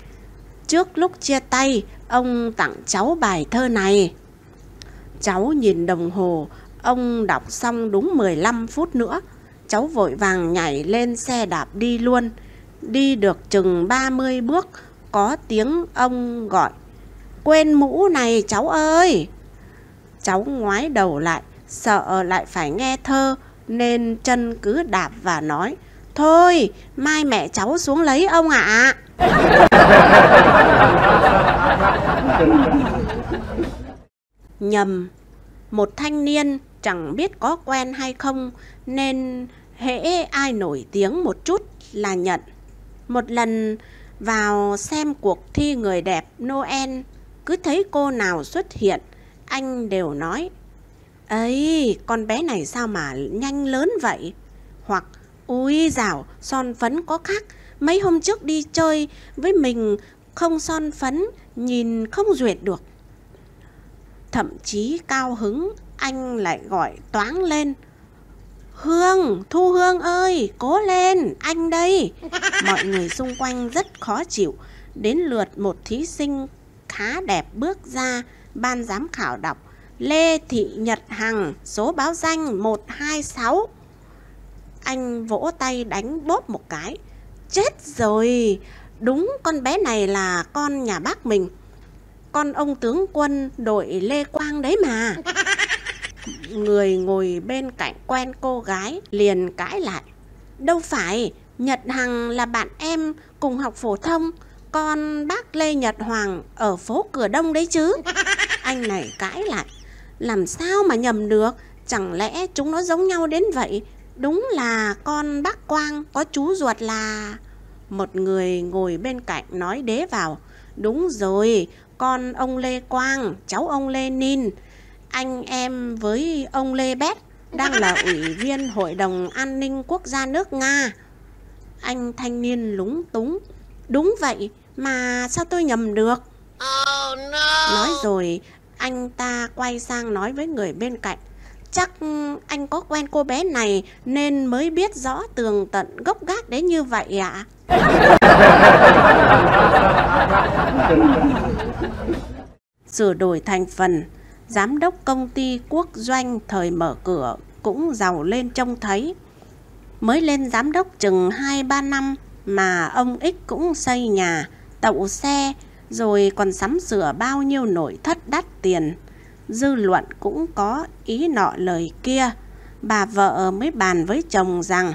Trước lúc chia tay, ông tặng cháu bài thơ này. Cháu nhìn đồng hồ, ông đọc xong đúng 15 phút nữa. Cháu vội vàng nhảy lên xe đạp đi luôn. Đi được chừng 30 bước, có tiếng ông gọi: Quên mũ này cháu ơi. Cháu ngoái đầu lại, sợ lại phải nghe thơ, nên chân cứ đạp và nói: Thôi, mai mẹ cháu xuống lấy ông ạ. Nhầm. Một thanh niên chẳng biết có quen hay không, nên hễ ai nổi tiếng một chút là nhận. Một lần vào xem cuộc thi người đẹp Noel, cứ thấy cô nào xuất hiện, anh đều nói: Ấy, con bé này sao mà nhanh lớn vậy? Hoặc: Ui dào, son phấn có khác, mấy hôm trước đi chơi với mình không son phấn, nhìn không duyệt được. Thậm chí cao hứng, anh lại gọi toáng lên: Hương, Thu Hương ơi, cố lên, anh đây. Mọi người xung quanh rất khó chịu. Đến lượt một thí sinh khá đẹp bước ra, ban giám khảo đọc: Lê Thị Nhật Hằng, số báo danh 126. Anh vỗ tay đánh bóp một cái: Chết rồi, đúng con bé này là con nhà bác mình, con ông tướng quân đội Lê Quang đấy mà. Người ngồi bên cạnh quen cô gái liền cãi lại: Đâu phải, Nhật Hằng là bạn em cùng học phổ thông, con bác Lê Nhật Hoàng ở phố Cửa Đông đấy chứ. Anh này cãi lại: Làm sao mà nhầm được, chẳng lẽ chúng nó giống nhau đến vậy? Đúng là con bác Quang có chú ruột là... Một người ngồi bên cạnh nói đế vào: Đúng rồi, con ông Lê Quang, cháu ông Lenin, anh em với ông Lê Bét, đang là ủy viên Hội đồng An ninh Quốc gia nước Nga. Anh thanh niên lúng túng: đúng vậy, mà sao tôi nhầm được? Oh, no. Nói rồi anh ta quay sang nói với người bên cạnh: chắc anh có quen cô bé này nên mới biết rõ tường tận gốc gác đến như vậy ạ. Sửa đổi thành phần, giám đốc công ty Quốc Doanh thời mở cửa cũng giàu lên trông thấy. Mới lên giám đốc chừng 2-3 năm mà ông Ích cũng xây nhà, tậu xe, rồi còn sắm sửa bao nhiêu nội thất đắt tiền. Dư luận cũng có ý nọ lời kia. Bà vợ mới bàn với chồng rằng: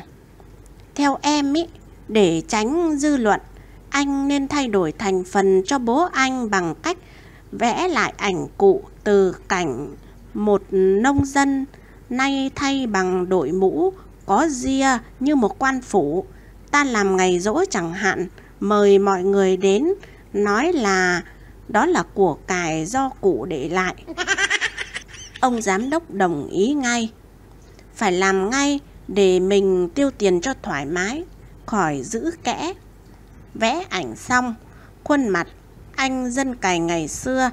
theo em ý, để tránh dư luận, anh nên thay đổi thành phần cho bố anh bằng cách vẽ lại ảnh cụ từ cảnh một nông dân, nay thay bằng đội mũ có ria như một quan phủ. Ta làm ngày giỗ chẳng hạn, mời mọi người đến, nói là đó là của cải do cụ để lại. Ông giám đốc đồng ý ngay. Phải làm ngay để mình tiêu tiền cho thoải mái, khỏi giữ kẽ. Vẽ ảnh xong, khuôn mặt anh dân cày ngày xưa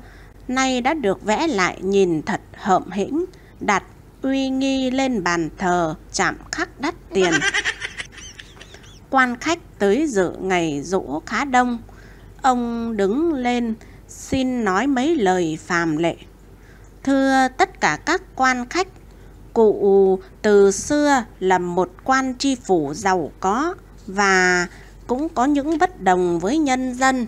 nay đã được vẽ lại nhìn thật hợm hĩnh, đặt uy nghi lên bàn thờ chạm khắc đắt tiền. Quan khách tới dự ngày giỗ khá đông. Ông đứng lên xin nói mấy lời phàm lệ: thưa tất cả các quan khách, cụ từ xưa là một quan tri phủ giàu có và cũng có những bất đồng với nhân dân.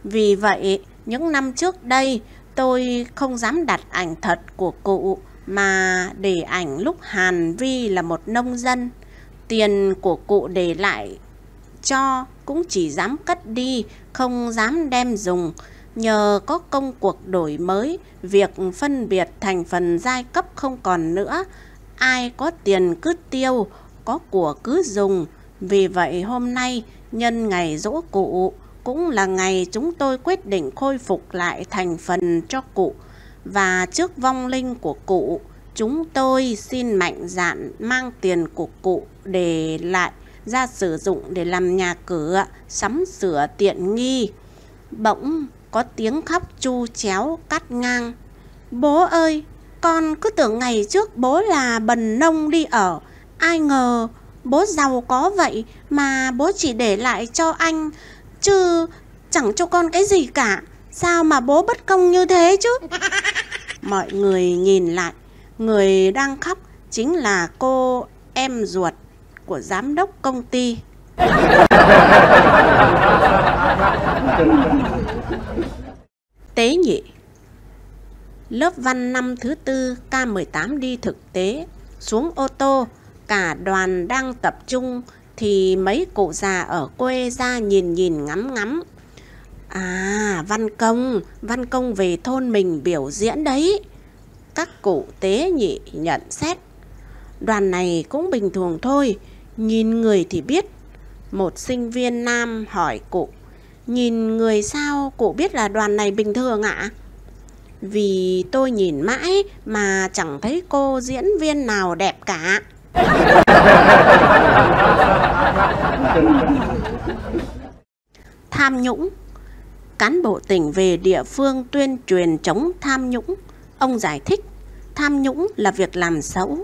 Vì vậy, những năm trước đây tôi không dám đặt ảnh thật của cụ mà để ảnh lúc Hàn Vi là một nông dân. Tiền của cụ để lại cho cũng chỉ dám cất đi, không dám đem dùng. Nhờ có công cuộc đổi mới, việc phân biệt thành phần giai cấp không còn nữa. Ai có tiền cứ tiêu, có của cứ dùng. Vì vậy hôm nay, nhân ngày giỗ cụ, cũng là ngày chúng tôi quyết định khôi phục lại thành phần cho cụ. Và trước vong linh của cụ, chúng tôi xin mạnh dạn mang tiền của cụ để lại ra sử dụng để làm nhà cửa, sắm sửa tiện nghi. Bỗng có tiếng khóc chu chéo cắt ngang: bố ơi, con cứ tưởng ngày trước bố là bần nông đi ở, ai ngờ bố giàu có vậy mà bố chỉ để lại cho anh chứ chẳng cho con cái gì cả. Sao mà bố bất công như thế chứ? Mọi người nhìn lại, người đang khóc chính là cô em ruột của giám đốc công ty. Tế nhị. Lớp văn năm thứ tư K18 đi thực tế, xuống ô tô, cả đoàn đang tập trung thì mấy cụ già ở quê ra nhìn ngắm ngắm. À, Văn Công về thôn mình biểu diễn đấy. Các cụ tế nhị nhận xét: đoàn này cũng bình thường thôi, nhìn người thì biết. Một sinh viên nam hỏi cụ: nhìn người sao cụ biết là đoàn này bình thường ạ? Vì tôi nhìn mãi mà chẳng thấy cô diễn viên nào đẹp cả. Tham nhũng. Cán bộ tỉnh về địa phương tuyên truyền chống tham nhũng. Ông giải thích tham nhũng là việc làm xấu,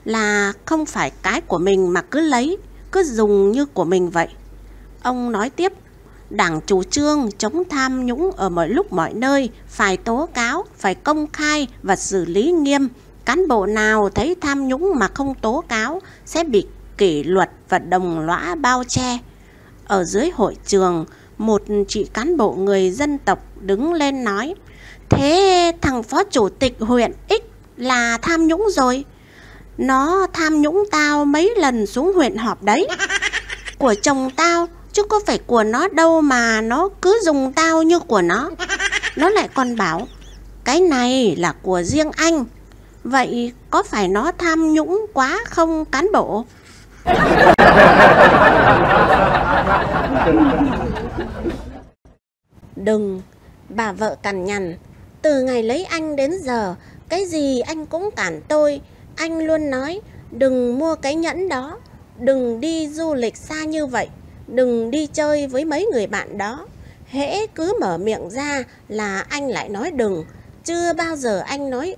là không phải cái của mình mà cứ lấy, cứ dùng như của mình vậy. Ông nói tiếp, Đảng chủ trương chống tham nhũng ở mọi lúc mọi nơi, phải tố cáo, phải công khai và xử lý nghiêm. Cán bộ nào thấy tham nhũng mà không tố cáo sẽ bị kỷ luật và đồng lõa bao che. Ở dưới hội trường, một chị cán bộ người dân tộc đứng lên nói: thế thằng phó chủ tịch huyện X là tham nhũng rồi. Nó tham nhũng tao mấy lần xuống huyện họp đấy. Của chồng tao chứ có phải của nó đâu mà nó cứ dùng tao như của nó. Nó lại còn bảo cái này là của riêng anh. Vậy có phải nó tham nhũng quá không cán bộ? Bà vợ cằn nhằn: từ ngày lấy anh đến giờ, cái gì anh cũng cản tôi. Anh luôn nói đừng mua cái nhẫn đó, đừng đi du lịch xa như vậy, đừng đi chơi với mấy người bạn đó. Hễ cứ mở miệng ra là anh lại nói đừng. Chưa bao giờ anh nói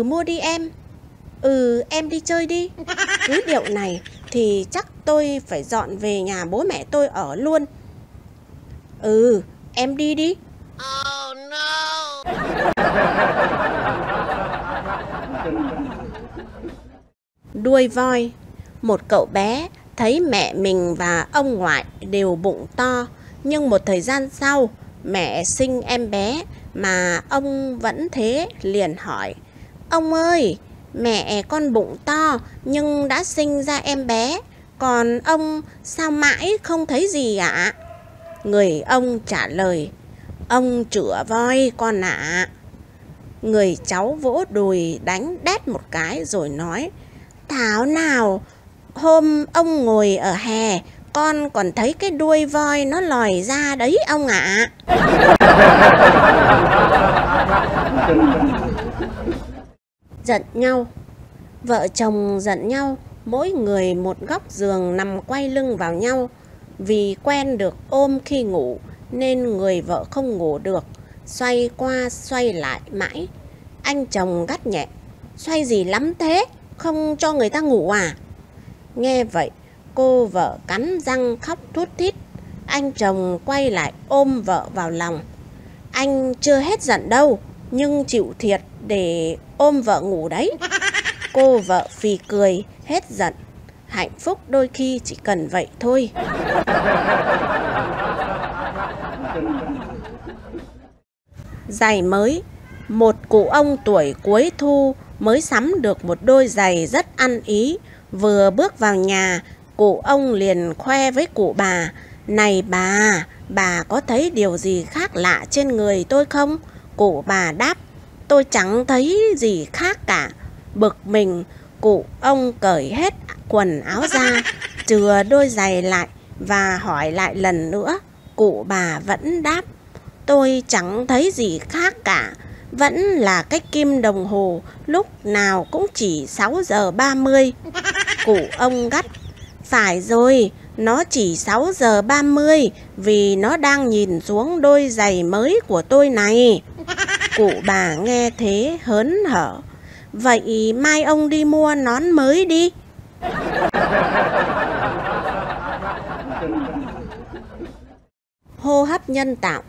mua đi em, em đi chơi đi. Cứ điệu này thì chắc tôi phải dọn về nhà bố mẹ tôi ở luôn. Em đi đi. Oh no. Đuôi voi. Một cậu bé thấy mẹ mình và ông ngoại đều bụng to, nhưng một thời gian sau mẹ sinh em bé mà ông vẫn thế, liền hỏi: ông ơi, mẹ con bụng to nhưng đã sinh ra em bé, còn ông sao mãi không thấy gì ạ? Người ông trả lời: ông chữa voi con ạ. Người cháu vỗ đùi đánh đét một cái rồi nói: thảo nào hôm ông ngồi ở hè, con còn thấy cái đuôi voi nó lòi ra đấy ông ạ. Giận nhau. Vợ chồng giận nhau, mỗi người một góc giường nằm quay lưng vào nhau. Vì quen được ôm khi ngủ nên người vợ không ngủ được, xoay qua xoay lại mãi. Anh chồng gắt nhẹ: xoay gì lắm thế, không cho người ta ngủ à? Nghe vậy, cô vợ cắn răng khóc thút thít. Anh chồng quay lại ôm vợ vào lòng: anh chưa hết giận đâu, nhưng chịu thiệt để ôm vợ ngủ đấy. Cô vợ phì cười hết giận. Hạnh phúc đôi khi chỉ cần vậy thôi. Giày mới. Một cụ ông tuổi cuối thu mới sắm được một đôi giày rất ăn ý. Vừa bước vào nhà, cụ ông liền khoe với cụ bà: này bà có thấy điều gì khác lạ trên người tôi không? Cụ bà đáp: tôi chẳng thấy gì khác cả. Bực mình, cụ ông cởi hết quần áo ra, chừa đôi giày lại và hỏi lại lần nữa. Cụ bà vẫn đáp: tôi chẳng thấy gì khác cả, vẫn là cái kim đồng hồ lúc nào cũng chỉ 6 giờ 30. Cụ ông gắt: phải rồi, nó chỉ 6 giờ 30 vì nó đang nhìn xuống đôi giày mới của tôi này. Cụ bà nghe thế hớn hở: vậy mai ông đi mua nón mới đi. Hô hấp nhân tạo.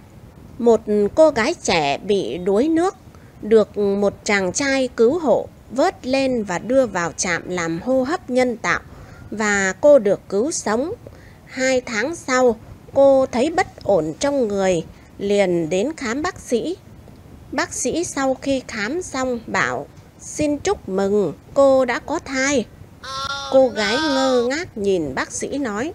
Một cô gái trẻ bị đuối nước, được một chàng trai cứu hộ vớt lên và đưa vào trạm làm hô hấp nhân tạo, và cô được cứu sống. 2 tháng sau, cô thấy bất ổn trong người, liền đến khám bác sĩ. Bác sĩ sau khi khám xong bảo: xin chúc mừng, cô đã có thai. Cô gái ngơ ngác nhìn bác sĩ nói: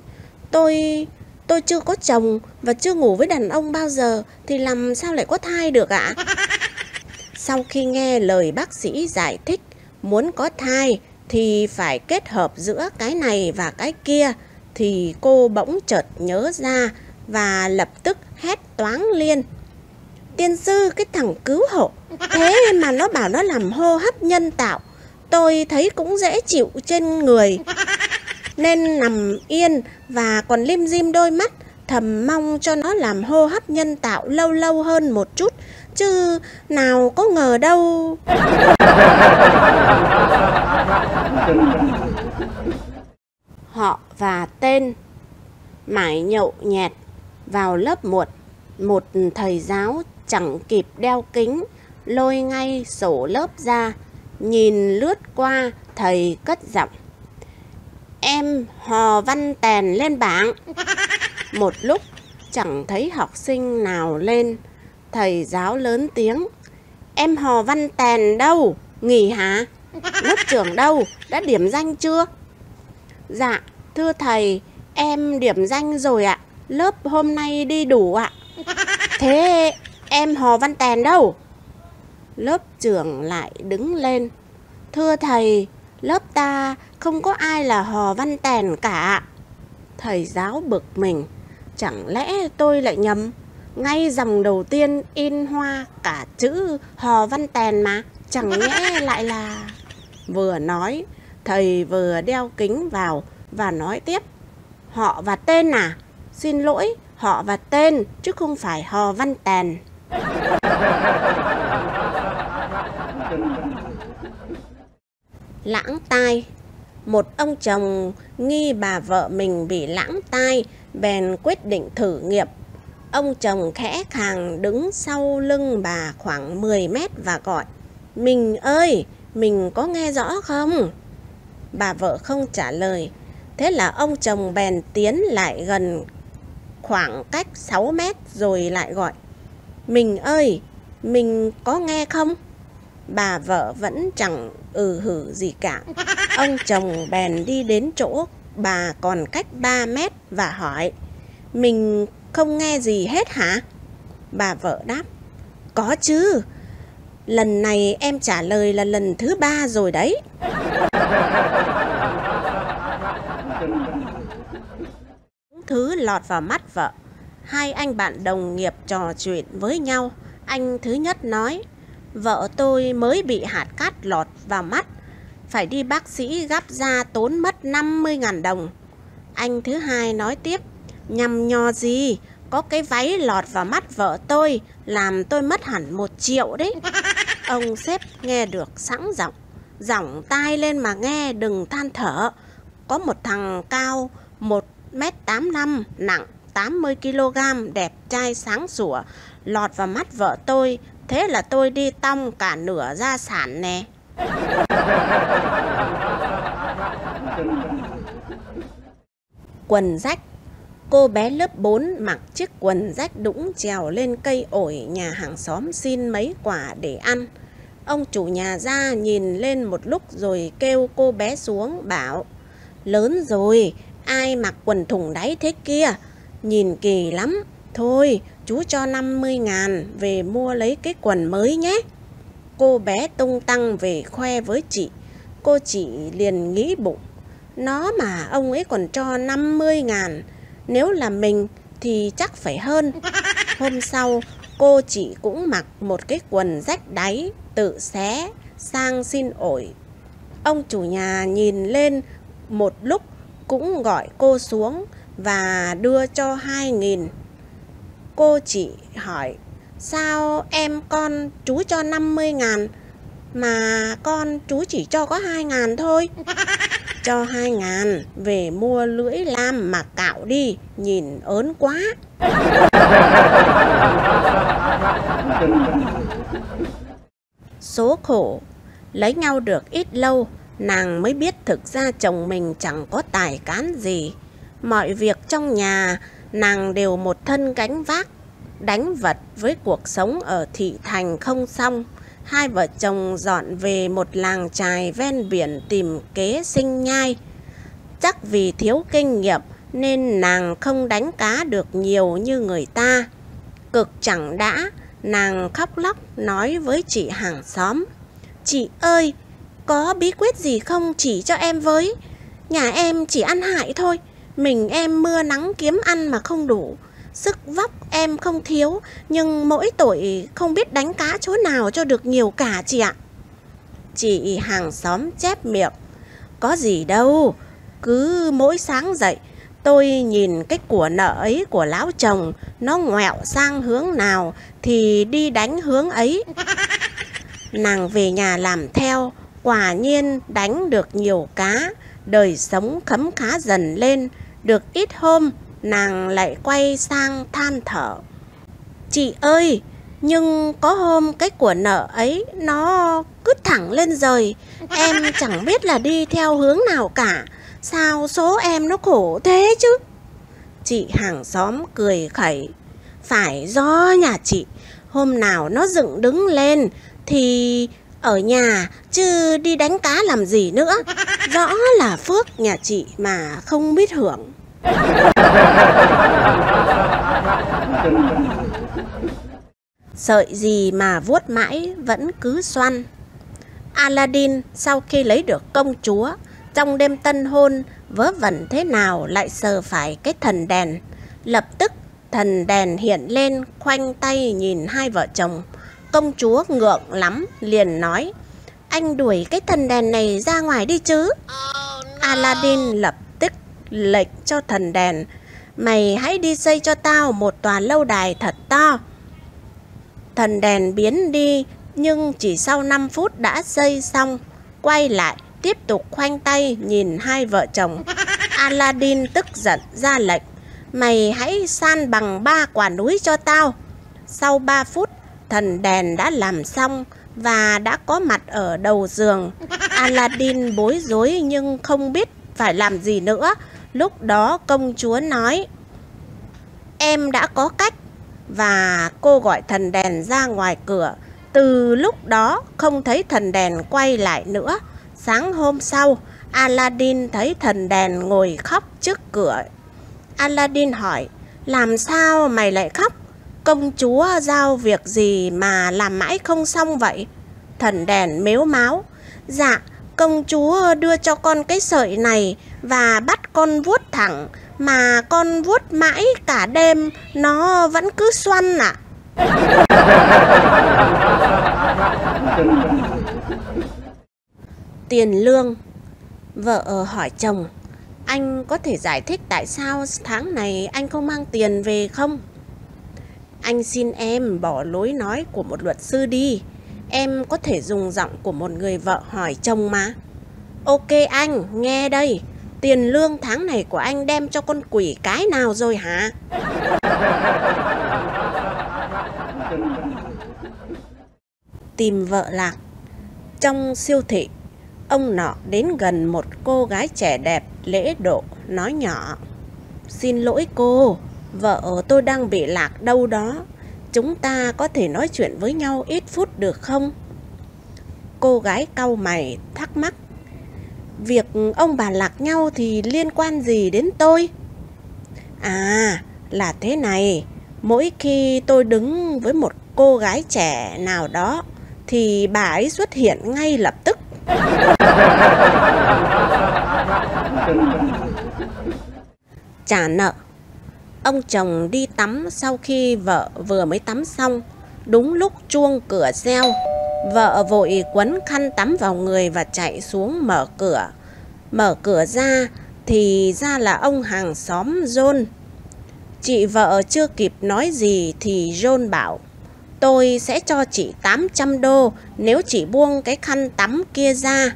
Tôi chưa có chồng và chưa ngủ với đàn ông bao giờ, thì làm sao lại có thai được ạ? Sau khi nghe lời bác sĩ giải thích, muốn có thai thì phải kết hợp giữa cái này và cái kia, thì cô bỗng chợt nhớ ra và lập tức hét toáng lên: tiên sư, cái thằng cứu hộ, thế mà nó bảo nó làm hô hấp nhân tạo. Tôi thấy cũng dễ chịu trên người nên nằm yên và còn lim dim đôi mắt, thầm mong cho nó làm hô hấp nhân tạo lâu lâu hơn một chút, chứ nào có ngờ đâu. Họ và tên. Mải nhậu nhẹt vào lớp muộn, một thầy giáo chẳng kịp đeo kính, lôi ngay sổ lớp ra, nhìn lướt qua, thầy cất giọng: em hò văn tèn lên bảng. Một lúc chẳng thấy học sinh nào lên, thầy giáo lớn tiếng: em hò văn tèn đâu, nghỉ hả? Lớp trưởng đâu, đã điểm danh chưa? Dạ thưa thầy, em điểm danh rồi ạ, lớp hôm nay đi đủ ạ. Thế em hò văn tèn đâu? Lớp trưởng lại đứng lên: thưa thầy, lớp ta không có ai là hò văn tèn cả. Thầy giáo bực mình: chẳng lẽ tôi lại nhầm? Ngay dòng đầu tiên in hoa cả chữ Hò Văn Tèn mà, chẳng nhẽ lại là... Vừa nói, thầy vừa đeo kính vào và nói tiếp. Họ và tên à? Xin lỗi, họ và tên chứ không phải Hò Văn Tèn. Lãng tai. Một ông chồng nghi bà vợ mình bị lãng tai, bèn quyết định thử nghiệm. Ông chồng khẽ khàng đứng sau lưng bà khoảng 10 mét và gọi. Mình ơi, mình có nghe rõ không? Bà vợ không trả lời. Thế là ông chồng bèn tiến lại gần khoảng cách 6 mét rồi lại gọi. Mình ơi, mình có nghe không? Bà vợ vẫn chẳng hử gì cả. Ông chồng bèn đi đến chỗ bà còn cách 3 mét và hỏi. Mình không nghe gì hết hả? Bà vợ đáp. Có chứ. Lần này em trả lời là lần thứ 3 rồi đấy. Thứ lọt vào mắt vợ. Hai anh bạn đồng nghiệp trò chuyện với nhau. Anh thứ nhất nói. Vợ tôi mới bị hạt cát lọt vào mắt, phải đi bác sĩ gắp ra tốn mất 50.000 đồng. Anh thứ hai nói tiếp. Nhằm nhò gì, có cái váy lọt vào mắt vợ tôi làm tôi mất hẳn 1 triệu đấy. Ông sếp nghe được sẵn giọng. Giỏng tai lên mà nghe, đừng than thở. Có một thằng cao 1m85, nặng 80kg, đẹp trai sáng sủa, lọt vào mắt vợ tôi. Thế là tôi đi tong cả nửa gia sản nè. Quần rách. Cô bé lớp 4 mặc chiếc quần rách đũng trèo lên cây ổi nhà hàng xóm xin mấy quả để ăn. Ông chủ nhà ra nhìn lên một lúc rồi kêu cô bé xuống bảo. Lớn rồi, ai mặc quần thủng đáy thế kia? Nhìn kỳ lắm. Thôi, chú cho 50.000 về mua lấy cái quần mới nhé. Cô bé tung tăng về khoe với chị. Cô chị liền nghĩ bụng. Nó mà ông ấy còn cho 50.000. Nếu là mình thì chắc phải hơn. Hôm sau, cô chị cũng mặc một cái quần rách đáy, tự xé, sang xin ổi. Ông chủ nhà nhìn lên một lúc cũng gọi cô xuống và đưa cho 2.000. Cô chị hỏi. Sao em con chú cho 50.000 mà con chú chỉ cho có 2.000 thôi? Cho 2.000 về mua lưỡi lam mà cạo đi, nhìn ớn quá. Số khổ. Lấy nhau được ít lâu, nàng mới biết thực ra chồng mình chẳng có tài cán gì. Mọi việc trong nhà nàng đều một thân gánh vác. Đánh vật với cuộc sống ở thị thành không xong, hai vợ chồng dọn về một làng chài ven biển tìm kế sinh nhai. Chắc vì thiếu kinh nghiệm nên nàng không đánh cá được nhiều như người ta. Cực chẳng đã, nàng khóc lóc nói với chị hàng xóm. Chị ơi, có bí quyết gì không chỉ cho em với? Nhà em chỉ ăn hại thôi, mình em mưa nắng kiếm ăn mà không đủ. Sức vóc em không thiếu, nhưng mỗi tội không biết đánh cá chỗ nào cho được nhiều cả chị ạ. Chị hàng xóm chép miệng. Có gì đâu, cứ mỗi sáng dậy tôi nhìn cái của nợ ấy của lão chồng, nó ngoẹo sang hướng nào thì đi đánh hướng ấy. Nàng về nhà làm theo, quả nhiên đánh được nhiều cá, đời sống khấm khá dần lên. Được ít hôm, nàng lại quay sang than thở. Chị ơi, nhưng có hôm cái của nợ ấy nó cứ thẳng lên rời. Em chẳng biết là đi theo hướng nào cả. Sao số em nó khổ thế chứ? Chị hàng xóm cười khẩy. Phải do nhà chị, hôm nào nó dựng đứng lên thì ở nhà chứ đi đánh cá làm gì nữa. Rõ là phước nhà chị mà không biết hưởng. Sợi gì mà vuốt mãi vẫn cứ xoăn. Aladdin sau khi lấy được công chúa, trong đêm tân hôn vớ vẩn thế nào lại sờ phải cái thần đèn. Lập tức Thần đèn hiện lên, khoanh tay nhìn hai vợ chồng. Công chúa ngượng lắm, liền nói: anh đuổi cái thần đèn này ra ngoài đi chứ. Aladdin lập tức lệnh cho thần đèn: mày hãy đi xây cho tao một tòa lâu đài thật to. Thần đèn biến đi, nhưng chỉ sau 5 phút đã xây xong. Quay lại, tiếp tục khoanh tay nhìn hai vợ chồng. Aladdin tức giận ra lệnh: mày hãy san bằng 3 quả núi cho tao. Sau 3 phút, thần đèn đã làm xong và đã có mặt ở đầu giường. Aladdin bối rối nhưng không biết phải làm gì nữa. Lúc đó công chúa nói: em đã có cách. Và cô gọi thần đèn ra ngoài cửa. Từ lúc đó không thấy thần đèn quay lại nữa. Sáng hôm sau, Aladdin thấy thần đèn ngồi khóc trước cửa. Aladdin hỏi: làm sao mày lại khóc? Công chúa giao việc gì mà làm mãi không xong vậy? Thần đèn mếu máo: dạ, công chúa đưa cho con cái sợi này và bắt con vuốt thẳng, mà con vuốt mãi cả đêm nó vẫn cứ xoăn ạ. Tiền lương. Vợ hỏi chồng: anh có thể giải thích tại sao tháng này anh không mang tiền về không? Anh xin em bỏ lối nói của một luật sư đi. Em có thể dùng giọng của một người vợ hỏi chồng mà. Ok anh, nghe đây. Tiền lương tháng này của anh đem cho con quỷ cái nào rồi hả? Tìm vợ lạc. Trong siêu thị, ông nọ đến gần một cô gái trẻ đẹp lễ độ, nói nhỏ: xin lỗi cô, vợ tôi đang bị lạc đâu đó. Chúng ta có thể nói chuyện với nhau ít phút được không? Cô gái cau mày thắc mắc: việc ông bà lạc nhau thì liên quan gì đến tôi? À, là thế này. Mỗi khi tôi đứng với một cô gái trẻ nào đó thì bà ấy xuất hiện ngay lập tức. Trả nợ. Ông chồng đi tắm sau khi vợ vừa mới tắm xong. Đúng lúc chuông cửa reo, vợ vội quấn khăn tắm vào người và chạy xuống mở cửa. Mở cửa ra thì ra là ông hàng xóm John. Chị vợ chưa kịp nói gì thì John bảo: tôi sẽ cho chị 800 đô nếu chị buông cái khăn tắm kia ra.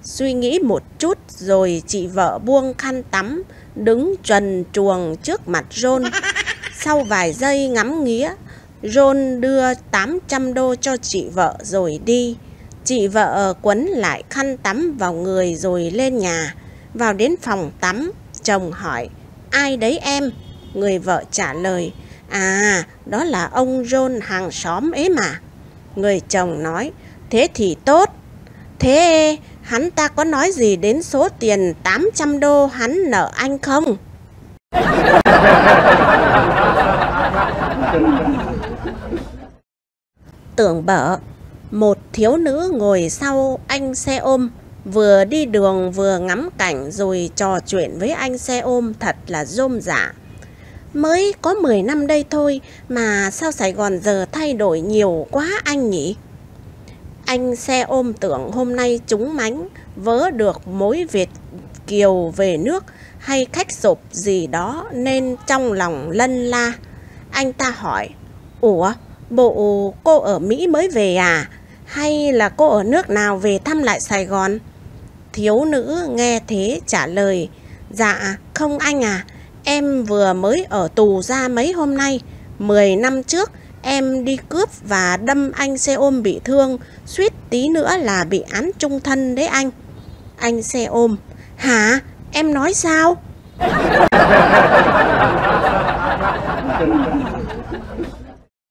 Suy nghĩ một chút rồi chị vợ buông khăn tắm, đứng trần truồng trước mặt John. Sau vài giây ngắm nghía, John đưa 800 đô cho chị vợ rồi đi. Chị vợ quấn lại khăn tắm vào người rồi lên nhà. Vào đến phòng tắm, chồng hỏi: ai đấy em? Người vợ trả lời: à, đó là ông John hàng xóm ấy mà. Người chồng nói: thế thì tốt. Thế hắn ta có nói gì đến số tiền 800 đô hắn nợ anh không? Tưởng bở. Một thiếu nữ ngồi sau anh xe ôm, vừa đi đường vừa ngắm cảnh rồi trò chuyện với anh xe ôm thật là rôm rả. Mới có 10 năm đây thôi mà sao Sài Gòn giờ thay đổi nhiều quá anh nhỉ? Anh xe ôm tưởng hôm nay trúng mánh, vớ được mối Việt kiều về nước hay khách sộp gì đó nên trong lòng lân la. Anh ta hỏi: ủa, bộ cô ở Mỹ mới về à? Hay là cô ở nước nào về thăm lại Sài Gòn? Thiếu nữ nghe thế trả lời: dạ không anh à, em vừa mới ở tù ra mấy hôm nay. 10 năm trước em đi cướp và đâm anh xe ôm bị thương, suýt tí nữa là bị án chung thân đấy anh. Anh xe ôm: hả? Em nói sao?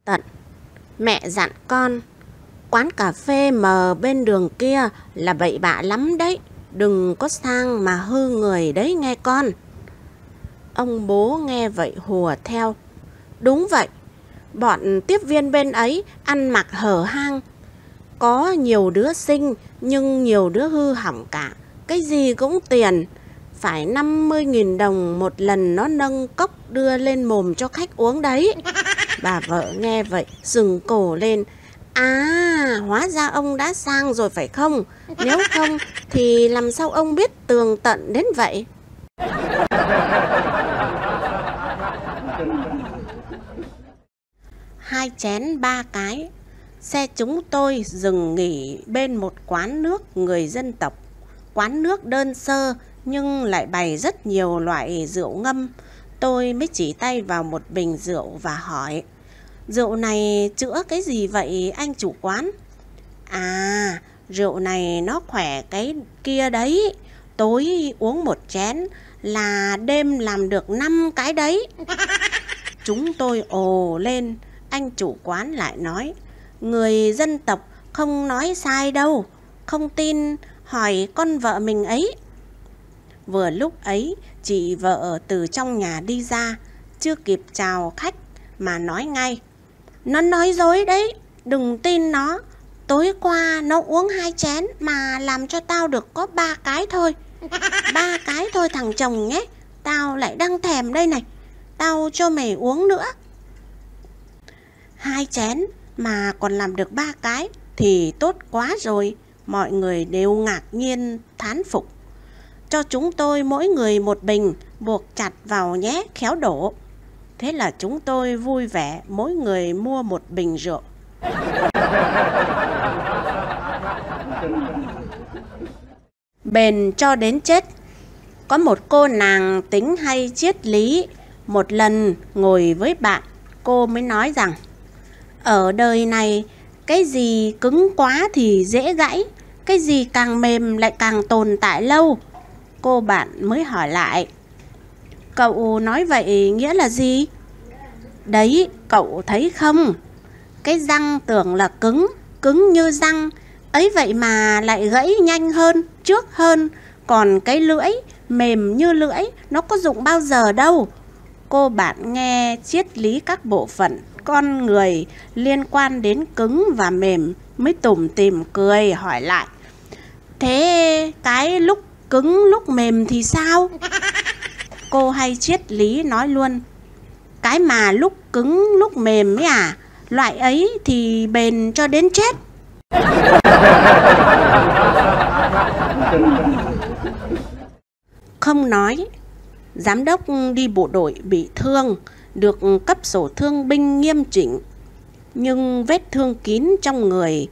Tận. Mẹ dặn con: quán cà phê mờ bên đường kia là bậy bạ lắm đấy, đừng có sang mà hư người đấy nghe con. Ông bố nghe vậy hùa theo: đúng vậy, bọn tiếp viên bên ấy ăn mặc hở hang. Có nhiều đứa xinh nhưng nhiều đứa hư hỏng cả, cái gì cũng tiền. phải 50.000 đồng một lần nó nâng cốc đưa lên mồm cho khách uống đấy. Bà vợ nghe vậy sừng cổ lên. À, hóa ra ông đã sang rồi phải không? Nếu không thì làm sao ông biết tường tận đến vậy? Hai chén ba cái. Xe chúng tôi dừng nghỉ bên một quán nước người dân tộc. Quán nước đơn sơ nhưng lại bày rất nhiều loại rượu ngâm. Tôi mới chỉ tay vào một bình rượu và hỏi: rượu này chữa cái gì vậy anh chủ quán? À, rượu này nó khỏe cái kia đấy. Tối uống một chén là đêm làm được 5 cái đấy. Chúng tôi ồ lên. Anh chủ quán lại nói: người dân tộc không nói sai đâu. Không tin hỏi con vợ mình ấy. Vừa lúc ấy chị vợ từ trong nhà đi ra, chưa kịp chào khách mà nói ngay: nó nói dối đấy, đừng tin nó. Tối qua nó uống 2 chén mà làm cho tao được có 3 cái thôi. 3 cái thôi thằng chồng nhé. Tao lại đang thèm đây này. Tao cho mày uống nữa. 2 chén mà còn làm được 3 cái thì tốt quá rồi. Mọi người đều ngạc nhiên thán phục. Cho chúng tôi mỗi người một bình, buộc chặt vào nhé, khéo đổ. Thế là chúng tôi vui vẻ mỗi người mua một bình rượu. Bền cho đến chết. Có một cô nàng tính hay triết lý. Một lần ngồi với bạn, cô mới nói rằng: ở đời này, cái gì cứng quá thì dễ gãy, cái gì càng mềm lại càng tồn tại lâu. Cô bạn mới hỏi lại: cậu nói vậy nghĩa là gì? Đấy, cậu thấy không? Cái răng tưởng là cứng, cứng như răng, ấy vậy mà lại gãy nhanh hơn, trước hơn. Còn cái lưỡi, mềm như lưỡi, nó có dụng bao giờ đâu. Cô bạn nghe triết lý các bộ phận con người liên quan đến cứng và mềm mới tủm tỉm cười hỏi lại: thế cái lúc cứng lúc mềm thì sao? Cô hay triết lý nói luôn: cái mà lúc cứng lúc mềm ấy à, loại ấy thì bền cho đến chết. Không nói. Giám đốc đi bộ đội bị thương, được cấp sổ thương binh nghiêm chỉnh, nhưng vết thương kín trong người,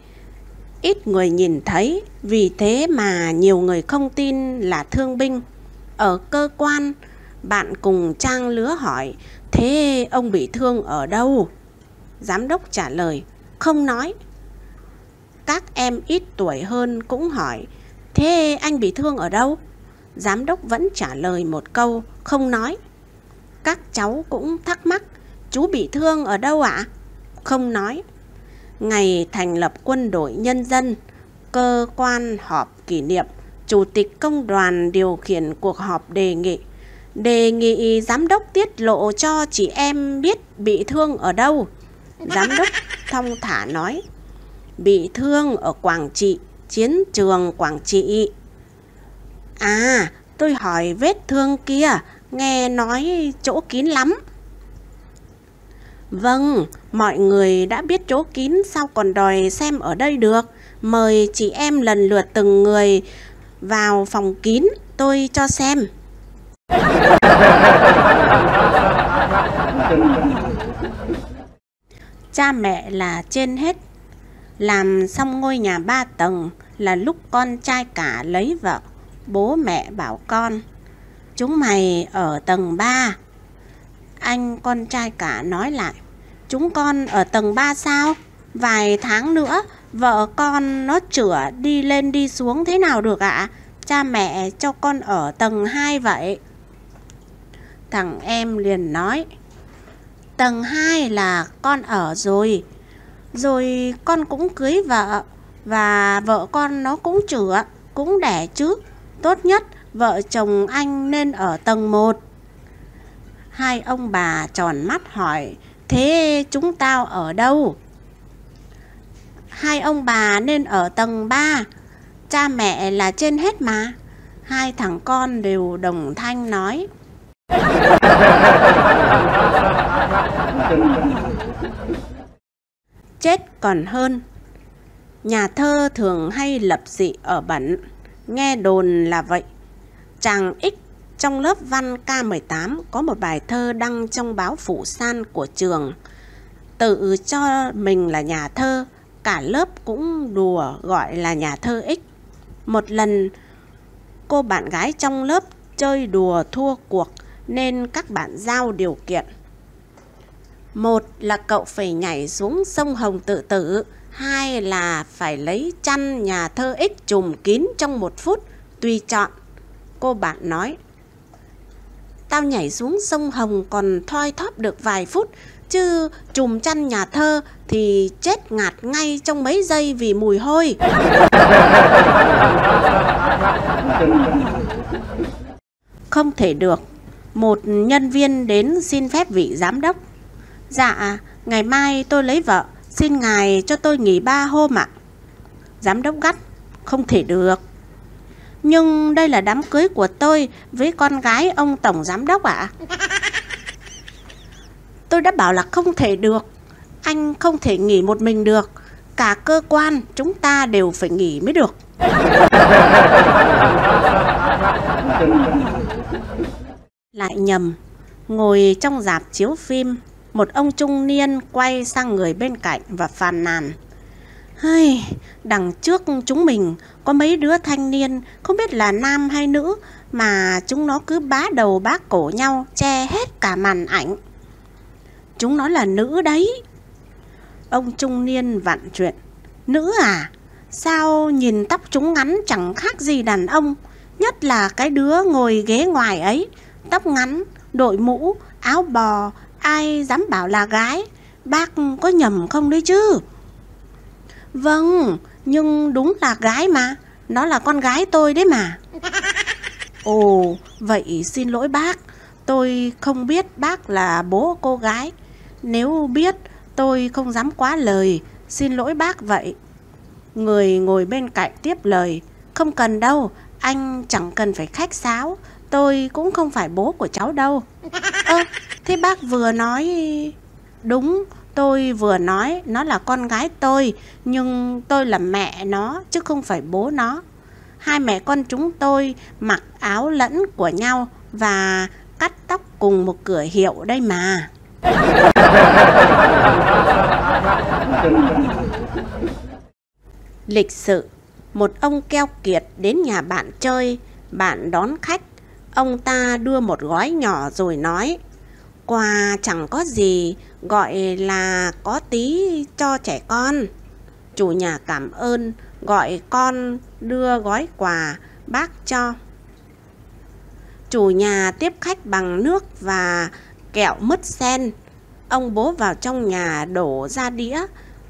ít người nhìn thấy. Vì thế mà nhiều người không tin là thương binh. Ở cơ quan, bạn cùng trang lứa hỏi: thế ông bị thương ở đâu? Giám đốc trả lời: không nói. Các em ít tuổi hơn cũng hỏi: thế anh bị thương ở đâu? Giám đốc vẫn trả lời một câu: không nói. Các cháu cũng thắc mắc: chú bị thương ở đâu ạ? Không nói. Ngày thành lập Quân đội Nhân dân, cơ quan họp kỷ niệm, Chủ tịch Công đoàn điều khiển cuộc họp đề nghị giám đốc tiết lộ cho chị em biết bị thương ở đâu. Giám đốc thong thả nói: bị thương ở Quảng Trị, chiến trường Quảng Trị. À, tôi hỏi vết thương kia, nghe nói chỗ kín lắm. Vâng, mọi người đã biết chỗ kín, sao còn đòi xem ở đây được. Mời chị em lần lượt từng người vào phòng kín, tôi cho xem. Cha mẹ là trên hết. Làm xong ngôi nhà 3 tầng là lúc con trai cả lấy vợ. Bố mẹ bảo con: chúng mày ở tầng 3. Anh con trai cả nói lại: chúng con ở tầng 3 sao? Vài tháng nữa vợ con nó chữa đi lên đi xuống thế nào được ạ? Cha mẹ cho con ở tầng 2 vậy. Thằng em liền nói: tầng 2 là con ở rồi. Rồi con cũng cưới vợ, và vợ con nó cũng chữa, cũng đẻ chứ. Tốt nhất vợ chồng anh nên ở tầng 1. Hai ông bà tròn mắt hỏi: thế chúng tao ở đâu? Hai ông bà nên ở tầng 3. Cha mẹ là trên hết mà. Hai thằng con đều đồng thanh nói. Chết còn hơn. Nhà thơ thường hay lập dị ở bẩn, nghe đồn là vậy. Chàng X trong lớp văn K18 có một bài thơ đăng trong báo Phủ San của trường, tự cho mình là nhà thơ, cả lớp cũng đùa gọi là nhà thơ X. Một lần cô bạn gái trong lớp chơi đùa thua cuộc nên các bạn giao điều kiện. Một là cậu phải nhảy xuống sông Hồng tự tử, hai là phải lấy chăn nhà thơ X trùm kín trong 1 phút, tùy chọn. Cô bạn nói, tao nhảy xuống sông Hồng còn thoi thóp được vài phút, chứ trùm chăn nhà thơ thì chết ngạt ngay trong mấy giây vì mùi hôi. Không thể được. Một nhân viên đến xin phép vị giám đốc. Dạ, ngày mai tôi lấy vợ, xin ngài cho tôi nghỉ 3 hôm ạ. Giám đốc gắt, không thể được. Nhưng đây là đám cưới của tôi với con gái ông tổng giám đốc ạ. Tôi đã bảo là không thể được. Anh không thể nghỉ một mình được. Cả cơ quan chúng ta đều phải nghỉ mới được. Lại nhầm. Ngồi trong rạp chiếu phim, một ông trung niên quay sang người bên cạnh và phàn nàn. Hây, đằng trước chúng mình có mấy đứa thanh niên, không biết là nam hay nữ, mà chúng nó cứ bá đầu bá cổ nhau, che hết cả màn ảnh. Chúng nó là nữ đấy. Ông trung niên vặn chuyện. Nữ à? Sao nhìn tóc chúng ngắn chẳng khác gì đàn ông, nhất là cái đứa ngồi ghế ngoài ấy. Tóc ngắn, đội mũ, áo bò, ai dám bảo là gái. Bác có nhầm không đấy chứ? Vâng, nhưng đúng là gái mà. Nó là con gái tôi đấy mà. Ồ, vậy xin lỗi bác. Tôi không biết bác là bố cô gái. Nếu biết, tôi không dám quá lời. Xin lỗi bác vậy. Người ngồi bên cạnh tiếp lời. Không cần đâu, anh chẳng cần phải khách sáo. Tôi cũng không phải bố của cháu đâu. Thế bác vừa nói... Đúng, tôi vừa nói nó là con gái tôi, nhưng tôi là mẹ nó chứ không phải bố nó. Hai mẹ con chúng tôi mặc áo lẫn của nhau và cắt tóc cùng một cửa hiệu đây mà. Lịch sự. Một ông keo kiệt đến nhà bạn chơi. Bạn đón khách. Ông ta đưa một gói nhỏ rồi nói, quà chẳng có gì, gọi là có tí cho trẻ con. Chủ nhà cảm ơn, gọi con đưa gói quà, bác cho. Chủ nhà tiếp khách bằng nước và kẹo mứt sen. Ông bố vào trong nhà đổ ra đĩa,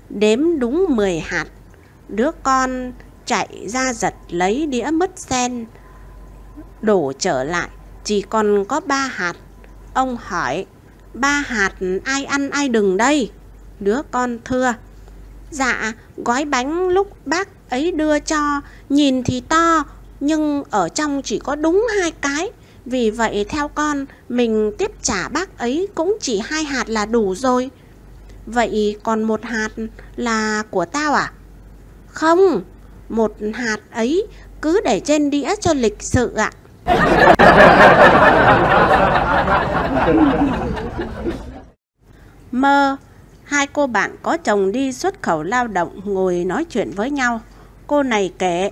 đếm đúng 10 hạt. Đứa con chạy ra giật lấy đĩa mứt sen, đổ trở lại, chỉ còn có 3 hạt. Ông hỏi, 3 hạt ai ăn ai đừng đây? Đứa con thưa, dạ, gói bánh lúc bác ấy đưa cho, nhìn thì to, nhưng ở trong chỉ có đúng 2 cái. Vì vậy theo con, mình tiếp trả bác ấy cũng chỉ 2 hạt là đủ rồi. Vậy còn 1 hạt là của tao à? Không, 1 hạt ấy cứ để trên đĩa cho lịch sự ạ. Mơ. Hai cô bạn có chồng đi xuất khẩu lao động ngồi nói chuyện với nhau. Cô này kể,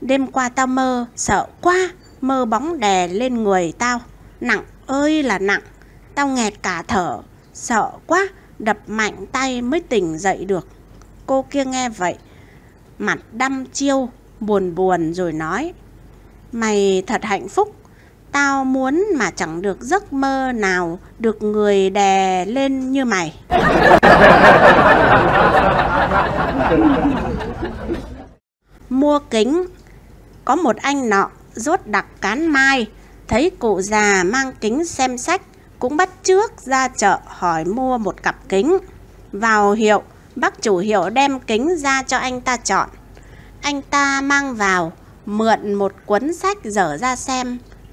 đêm qua tao mơ, sợ quá, mơ bóng đè lên người tao, nặng ơi là nặng. Tao nghẹt cả thở, sợ quá, đập mạnh tay mới tỉnh dậy được. Cô kia nghe vậy, mặt đăm chiêu, buồn buồn rồi nói, mày thật hạnh phúc. Tao muốn mà chẳng được giấc mơ nào được người đè lên như mày. Mua kính. Có một anh nọ rốt đặc cán mai, thấy cụ già mang kính xem sách, cũng bắt chước ra chợ hỏi mua một cặp kính. Vào hiệu, bác chủ hiệu đem kính ra cho anh ta chọn. Anh ta mang vào, mượn một cuốn sách dở ra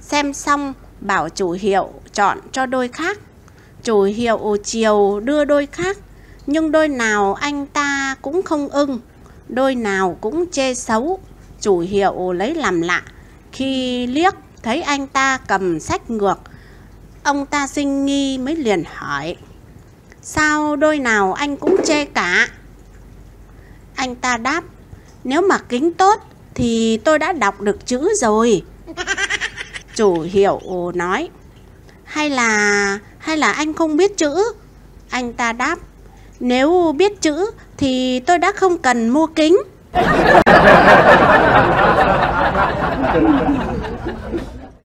xem xong bảo chủ hiệu chọn cho đôi khác. Chủ hiệu chiều đưa đôi khác, nhưng đôi nào anh ta cũng không ưng, đôi nào cũng chê xấu. Chủ hiệu lấy làm lạ khi liếc thấy anh ta cầm sách ngược. Ông ta sinh nghi mới liền hỏi: sao đôi nào anh cũng chê cả? Anh ta đáp: nếu mà kính tốt thì tôi đã đọc được chữ rồi. Chủ hiệu nói: hay là anh không biết chữ? Anh ta đáp: nếu biết chữ thì tôi đã không cần mua kính.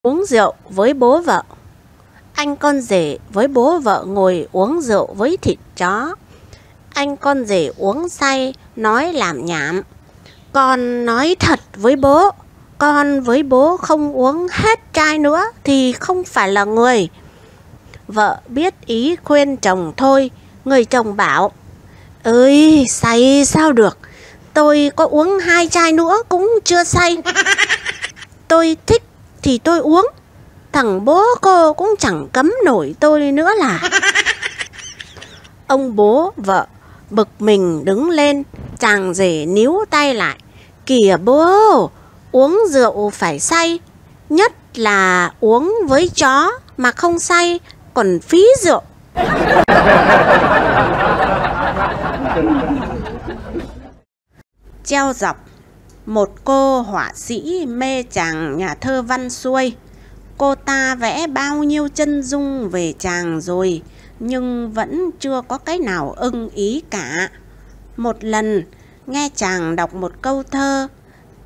Uống rượu với bố vợ. Anh con rể với bố vợ ngồi uống rượu với thịt chó. Anh con rể uống say nói làm nhảm: con nói thật với bố, con với bố không uống hết chai nữa thì không phải là người. Vợ biết ý khuyên chồng thôi. Người chồng bảo: ơi, say sao được, tôi có uống 2 chai nữa cũng chưa say. Tôi thích thì tôi uống, thằng bố cô cũng chẳng cấm nổi tôi nữa là. Ông bố vợ bực mình đứng lên, chàng rể níu tay lại: kìa bố, uống rượu phải say, nhất là uống với chó mà không say còn phí rượu. Treo dọc. Một cô họa sĩ mê chàng nhà thơ văn xuôi. Cô ta vẽ bao nhiêu chân dung về chàng rồi, nhưng vẫn chưa có cái nào ưng ý cả. Một lần nghe chàng đọc một câu thơ: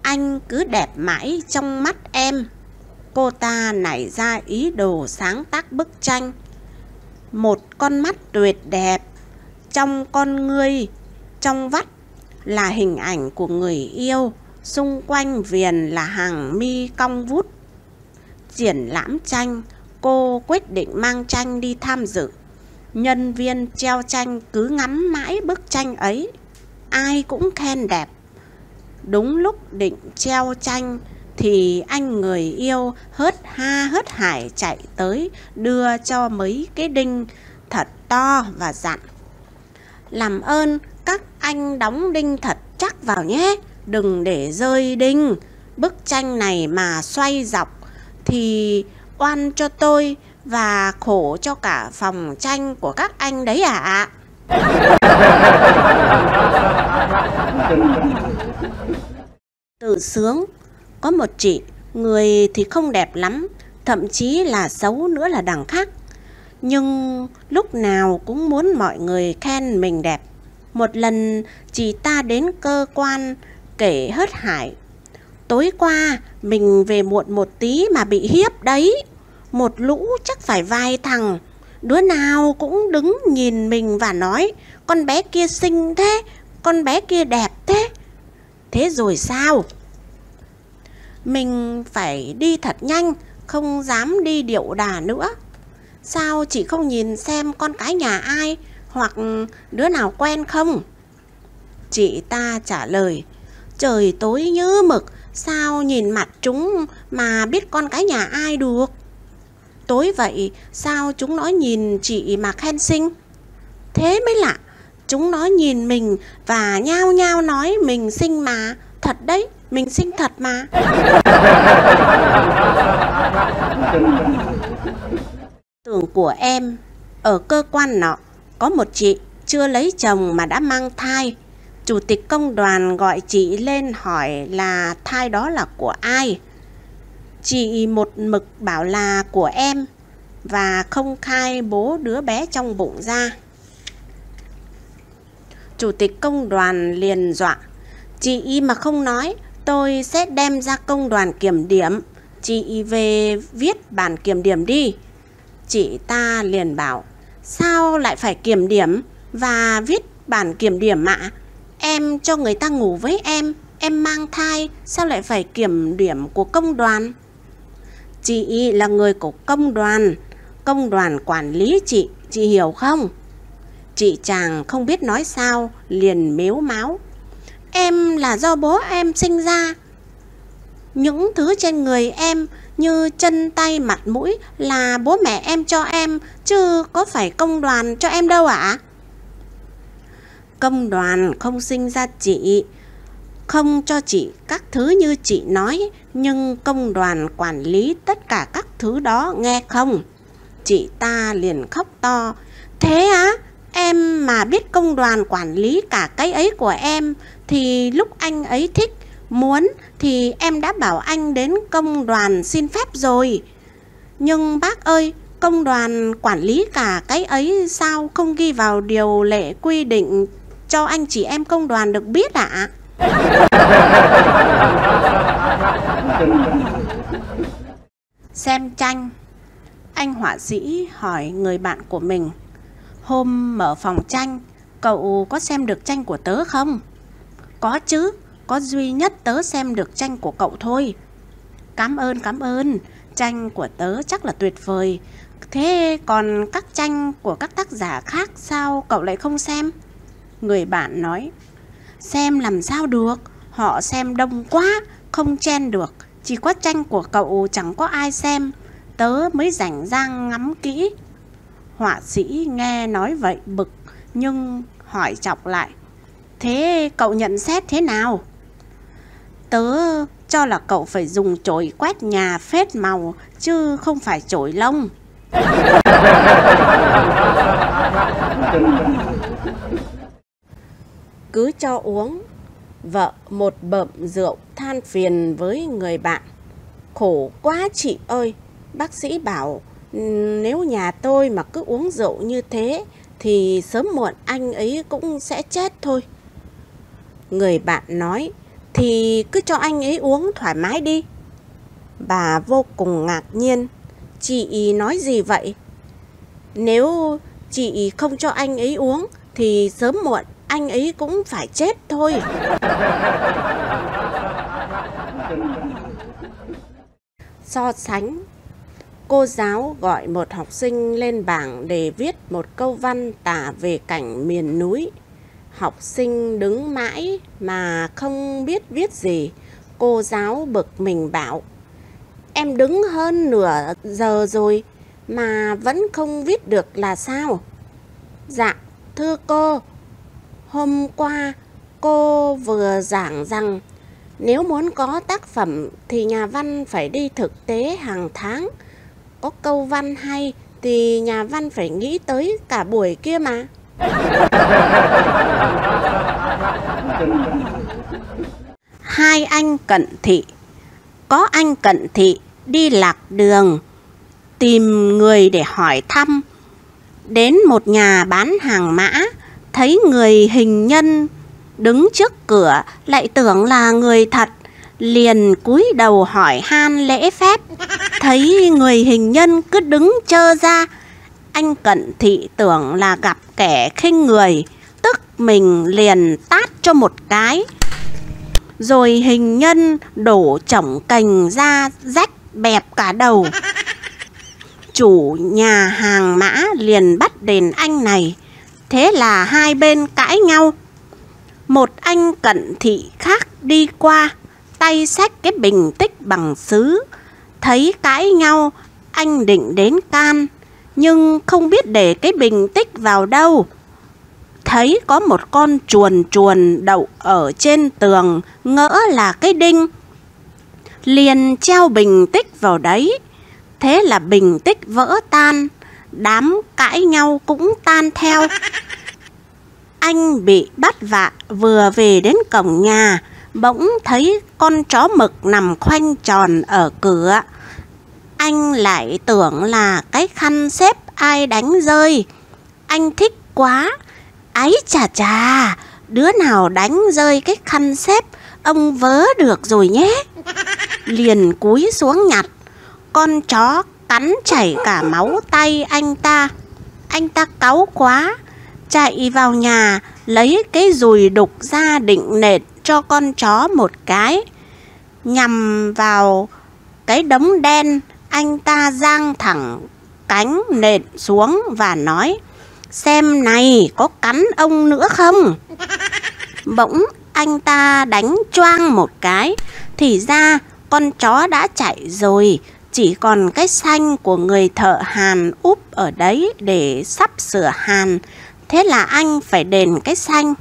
anh cứ đẹp mãi trong mắt em, cô ta nảy ra ý đồ sáng tác bức tranh. Một con mắt tuyệt đẹp, trong con ngươi, trong vắt là hình ảnh của người yêu, xung quanh viền là hàng mi cong vút. Triển lãm tranh, cô quyết định mang tranh đi tham dự. Nhân viên treo tranh cứ ngắm mãi bức tranh ấy, ai cũng khen đẹp. Đúng lúc định treo tranh thì anh người yêu hớt ha hớt hải chạy tới đưa cho mấy cái đinh thật to và dặn: làm ơn các anh đóng đinh thật chắc vào nhé, đừng để rơi đinh. Bức tranh này mà xoay dọc thì oan cho tôi và khổ cho cả phòng tranh của các anh đấy ạ. Tự sướng. Có một chị, người thì không đẹp lắm, thậm chí là xấu nữa là đằng khác, nhưng lúc nào cũng muốn mọi người khen mình đẹp. Một lần chị ta đến cơ quan kể hớt hải: tối qua mình về muộn một tí mà bị hiếp đấy. Một lũ chắc phải vài thằng, đứa nào cũng đứng nhìn mình và nói: con bé kia xinh thế, con bé kia đẹp thế. Thế rồi sao? Mình phải đi thật nhanh, không dám đi điệu đà nữa. Sao chị không nhìn xem con cái nhà ai, hoặc đứa nào quen không? Chị ta trả lời: trời tối như mực, sao nhìn mặt chúng mà biết con cái nhà ai được? Tối vậy sao chúng nó nhìn chị mà khen xinh? Thế mới lạ, chúng nó nhìn mình và nhao nhao nói mình xinh mà. Thật đấy, mình xinh thật mà. Tưởng của em. Ở cơ quan nọ có một chị chưa lấy chồng mà đã mang thai. Chủ tịch công đoàn gọi chị lên hỏi là thai đó là của ai. Chị một mực bảo là của em và không khai bố đứa bé trong bụng ra. Chủ tịch công đoàn liền dọa: chị mà không nói, tôi sẽ đem ra công đoàn kiểm điểm. Chị về viết bản kiểm điểm đi. Chị ta liền bảo: sao lại phải kiểm điểm và viết bản kiểm điểm ạ? Em cho người ta ngủ với em mang thai, sao lại phải kiểm điểm của công đoàn? Chị là người của công đoàn quản lý chị hiểu không? Chị chàng không biết nói sao, liền mếu máo: em là do bố em sinh ra. Những thứ trên người em như chân tay mặt mũi là bố mẹ em cho em, chứ có phải công đoàn cho em đâu ạ? Công đoàn không sinh ra chị, không cho chị các thứ như chị nói, nhưng công đoàn quản lý tất cả các thứ đó, nghe không? Chị ta liền khóc to. Thế á? Em mà biết công đoàn quản lý cả cái ấy của em thì lúc anh ấy thích, muốn thì em đã bảo anh đến công đoàn xin phép rồi. Nhưng bác ơi, công đoàn quản lý cả cái ấy sao không ghi vào điều lệ quy định cho anh chị em công đoàn được biết ạ? Xem tranh. Anh họa sĩ hỏi người bạn của mình. Hôm mở phòng tranh, cậu có xem được tranh của tớ không? Có chứ, có duy nhất tớ xem được tranh của cậu thôi. Cảm ơn, tranh của tớ chắc là tuyệt vời. Thế còn các tranh của các tác giả khác sao cậu lại không xem? Người bạn nói, xem làm sao được, họ xem đông quá, không chen được. Chỉ có tranh của cậu chẳng có ai xem, tớ mới rảnh rang ngắm kỹ. Họa sĩ nghe nói vậy bực, nhưng hỏi chọc lại, thế cậu nhận xét thế nào? Tớ cho là cậu phải dùng chổi quét nhà phết màu, chứ không phải chổi lông. Cứ cho uống. Vợ một bợm rượu than phiền với người bạn. Khổ quá chị ơi, bác sĩ bảo nếu nhà tôi mà cứ uống rượu như thế thì sớm muộn anh ấy cũng sẽ chết thôi. Người bạn nói, thì cứ cho anh ấy uống thoải mái đi. Bà vô cùng ngạc nhiên. Chị nói gì vậy? Nếu chị không cho anh ấy uống thì sớm muộn anh ấy cũng phải chết thôi. So sánh. Cô giáo gọi một học sinh lên bảng để viết một câu văn tả về cảnh miền núi. Học sinh đứng mãi mà không biết viết gì. Cô giáo bực mình bảo, em đứng hơn nửa giờ rồi mà vẫn không viết được là sao? Dạ, thưa cô, hôm qua cô vừa giảng rằng nếu muốn có tác phẩm thì nhà văn phải đi thực tế hàng tháng. Có câu văn hay thì nhà văn phải nghĩ tới cả buổi kia mà. Hai anh cận thị. Có anh cận thị đi lạc đường, tìm người để hỏi thăm. Đến một nhà bán hàng mã, thấy người hình nhân đứng trước cửa, lại tưởng là người thật, liền cúi đầu hỏi han lễ phép. Thấy người hình nhân cứ đứng trơ ra, anh cận thị tưởng là gặp kẻ khinh người, tức mình liền tát cho một cái. Rồi hình nhân đổ chổng cành ra rách bẹp cả đầu. Chủ nhà hàng mã liền bắt đền anh này. Thế là hai bên cãi nhau. Một anh cận thị khác đi qua, tay xách cái bình tích bằng sứ. Thấy cãi nhau, anh định đến can, nhưng không biết để cái bình tích vào đâu. Thấy có một con chuồn chuồn đậu ở trên tường, ngỡ là cái đinh, liền treo bình tích vào đấy. Thế là bình tích vỡ tan, đám cãi nhau cũng tan theo. Anh bị bắt vạ vừa về đến cổng nhà, bỗng thấy con chó mực nằm khoanh tròn ở cửa. Anh lại tưởng là cái khăn xếp ai đánh rơi. Anh thích quá. Ấy chà chà, đứa nào đánh rơi cái khăn xếp, ông vớ được rồi nhé. Liền cúi xuống nhặt. Con chó cắn chảy cả máu tay anh ta. Anh ta cáu quá, chạy vào nhà lấy cái dùi đục ra định nện cho con chó một cái. Nhằm vào cái đống đen, anh ta giang thẳng cánh nện xuống và nói, xem này có cắn ông nữa không? Bỗng anh ta đánh choang một cái, thì ra con chó đã chạy rồi, chỉ còn cái xanh của người thợ hàn úp ở đấy để sắp sửa hàn. Thế là anh phải đền cái xanh.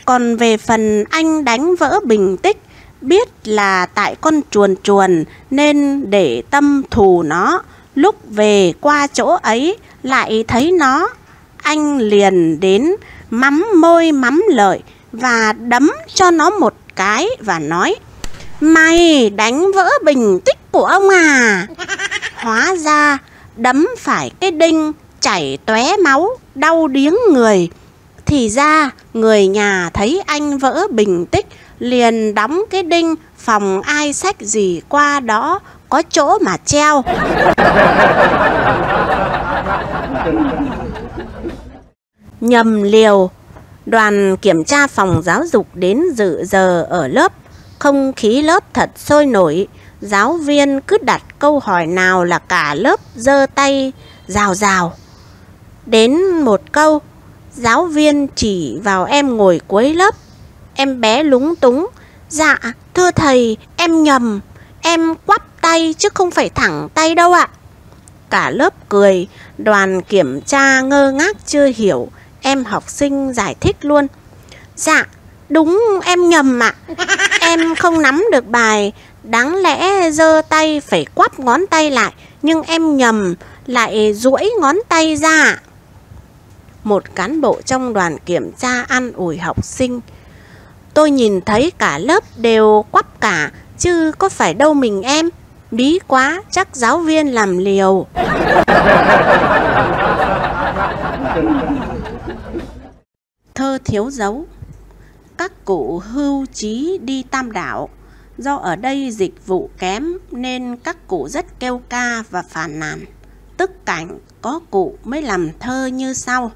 Còn về phần anh đánh vỡ bình tích, biết là tại con chuồn chuồn nên để tâm thù nó. Lúc về qua chỗ ấy lại thấy nó, anh liền đến mắm môi mắm lợi và đấm cho nó một cái và nói: "Mày đánh vỡ bình tích của ông à?" Hóa ra đấm phải cái đinh chảy tóe máu, đau điếng người. Thì ra người nhà thấy anh vỡ bình tích liền đóng cái đinh, phòng ai xách gì qua đó có chỗ mà treo. Nhầm liều. Đoàn kiểm tra phòng giáo dục đến dự giờ ở lớp. Không khí lớp thật sôi nổi. Giáo viên cứ đặt câu hỏi nào là cả lớp giơ tay rào rào. Đến một câu, giáo viên chỉ vào em ngồi cuối lớp. Em bé lúng túng: "Dạ, thưa thầy, em nhầm. Em quắp tay chứ không phải thẳng tay đâu ạ." Cả lớp cười. Đoàn kiểm tra ngơ ngác chưa hiểu. Em học sinh giải thích luôn: "Dạ, đúng em nhầm ạ. Em không nắm được bài. Đáng lẽ giơ tay phải quắp ngón tay lại, nhưng em nhầm lại duỗi ngón tay ra." Một cán bộ trong đoàn kiểm tra an ủi học sinh: "Tôi nhìn thấy cả lớp đều quắp cả, chứ có phải đâu mình em. Bí quá, chắc giáo viên làm liều." Thơ thiếu dấu. Các cụ hưu trí đi Tam Đảo. Do ở đây dịch vụ kém nên các cụ rất kêu ca và phàn nàn. Tức cảnh có cụ mới làm thơ như sau: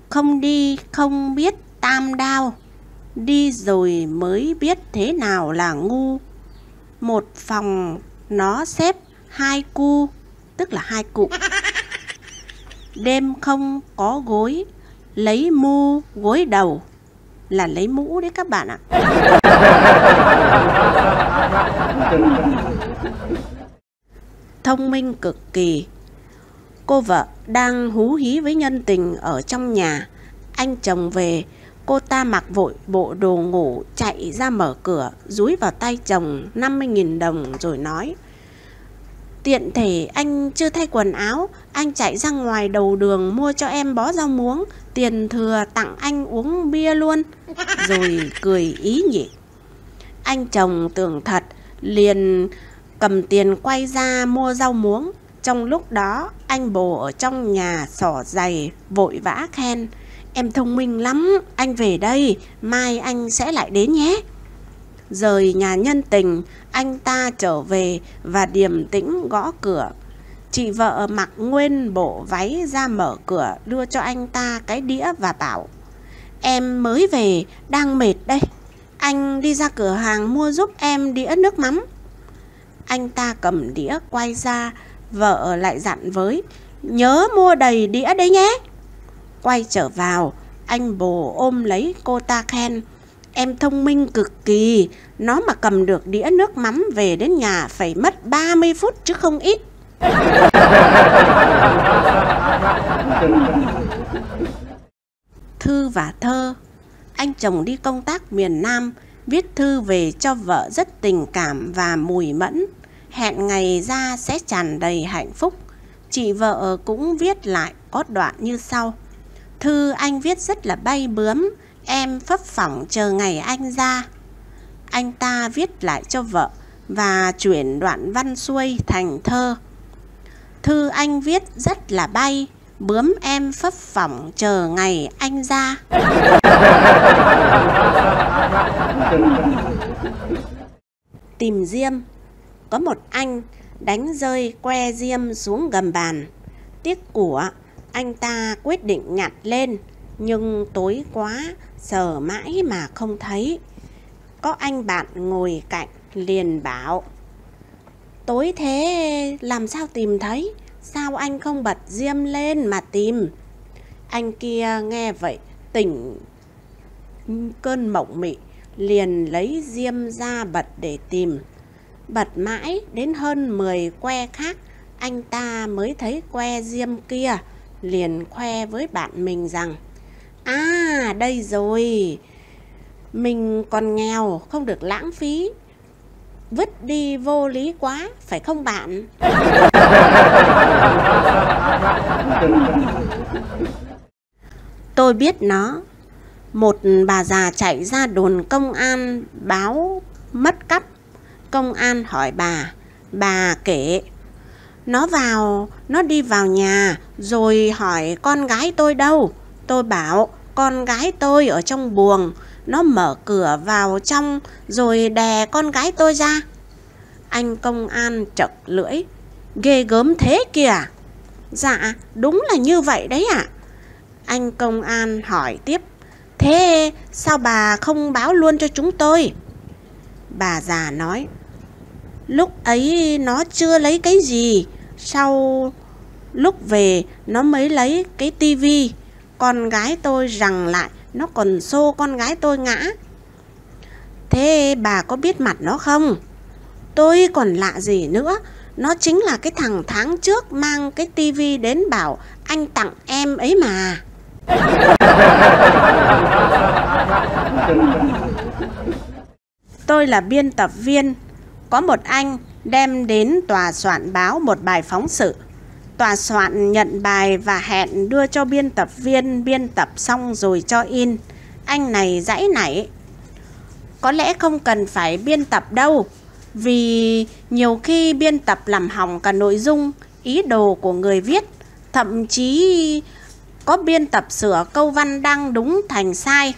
"Không đi không biết tam đao, đi rồi mới biết thế nào là ngu. Một phòng nó xếp hai cu", tức là hai cụ. "Đêm không có gối, lấy mu gối đầu", là lấy mũ đấy các bạn ạ. Thông minh cực kỳ. Cô vợ đang hú hí với nhân tình ở trong nhà. Anh chồng về, cô ta mặc vội bộ đồ ngủ chạy ra mở cửa, dúi vào tay chồng 50.000 đồng rồi nói: "Tiện thể anh chưa thay quần áo, anh chạy ra ngoài đầu đường mua cho em bó rau muống, tiền thừa tặng anh uống bia luôn." Rồi cười ý nhị. Anh chồng tưởng thật, liền cầm tiền quay ra mua rau muống. Trong lúc đó anh bồ ở trong nhà xỏ giày vội vã khen: "Em thông minh lắm, anh về đây, mai anh sẽ lại đến nhé." Rời nhà nhân tình, anh ta trở về và điềm tĩnh gõ cửa. Chị vợ mặc nguyên bộ váy ra mở cửa, đưa cho anh ta cái đĩa và bảo: "Em mới về, đang mệt đây. Anh đi ra cửa hàng mua giúp em đĩa nước mắm." Anh ta cầm đĩa quay ra, vợ lại dặn với: "Nhớ mua đầy đĩa đấy nhé." Quay trở vào, anh bồ ôm lấy cô ta khen: "Em thông minh cực kỳ, nó mà cầm được đĩa nước mắm về đến nhà phải mất 30 phút chứ không ít." Thư và thơ. Anh chồng đi công tác miền Nam, viết thư về cho vợ rất tình cảm và mùi mẫn, hẹn ngày ra sẽ tràn đầy hạnh phúc. Chị vợ cũng viết lại có đoạn như sau: "Thư anh viết rất là bay bướm, em phấp phỏng chờ ngày anh ra." Anh ta viết lại cho vợ và chuyển đoạn văn xuôi thành thơ: "Thư anh viết rất là bay, bướm em phấp phỏng chờ ngày anh ra." Tìm diêm. Có một anh đánh rơi que diêm xuống gầm bàn. Tiếc của, anh ta quyết định nhặt lên, nhưng tối quá, sờ mãi mà không thấy. Có anh bạn ngồi cạnh liền bảo: "Tối thế làm sao tìm thấy? Sao anh không bật diêm lên mà tìm?" Anh kia nghe vậy tỉnh cơn mộng mị, liền lấy diêm ra bật để tìm. Bật mãi đến hơn 10 que khác, anh ta mới thấy que diêm kia, liền khoe với bạn mình rằng: À, đây rồi, mình còn nghèo, không được lãng phí, vứt đi vô lý quá, phải không bạn? Tôi biết nó. Một bà già chạy ra đồn công an báo mất cắp. Công an hỏi bà kể: Nó đi vào nhà rồi hỏi con gái tôi đâu. Tôi bảo con gái tôi ở trong buồng. Nó mở cửa vào trong rồi đè con gái tôi ra. Anh công an chậc lưỡi: Ghê gớm thế kìa. Dạ, đúng là như vậy đấy ạ. Anh công an hỏi tiếp: Thế sao bà không báo luôn cho chúng tôi? Bà già nói: Lúc ấy nó chưa lấy cái gì, sau lúc về nó mới lấy cái tivi. Con gái tôi rằng lại nó còn xô con gái tôi ngã. Thế bà có biết mặt nó không? Tôi còn lạ gì nữa, nó chính là cái thằng tháng trước mang cái tivi đến bảo anh tặng em ấy mà. Tôi là biên tập viên. Có một anh đem đến tòa soạn báo một bài phóng sự. Tòa soạn nhận bài và hẹn đưa cho biên tập viên biên tập xong rồi cho in. Anh này giãy nảy: Có lẽ không cần phải biên tập đâu, vì nhiều khi biên tập làm hỏng cả nội dung, ý đồ của người viết. Thậm chí có biên tập sửa câu văn đăng đúng thành sai.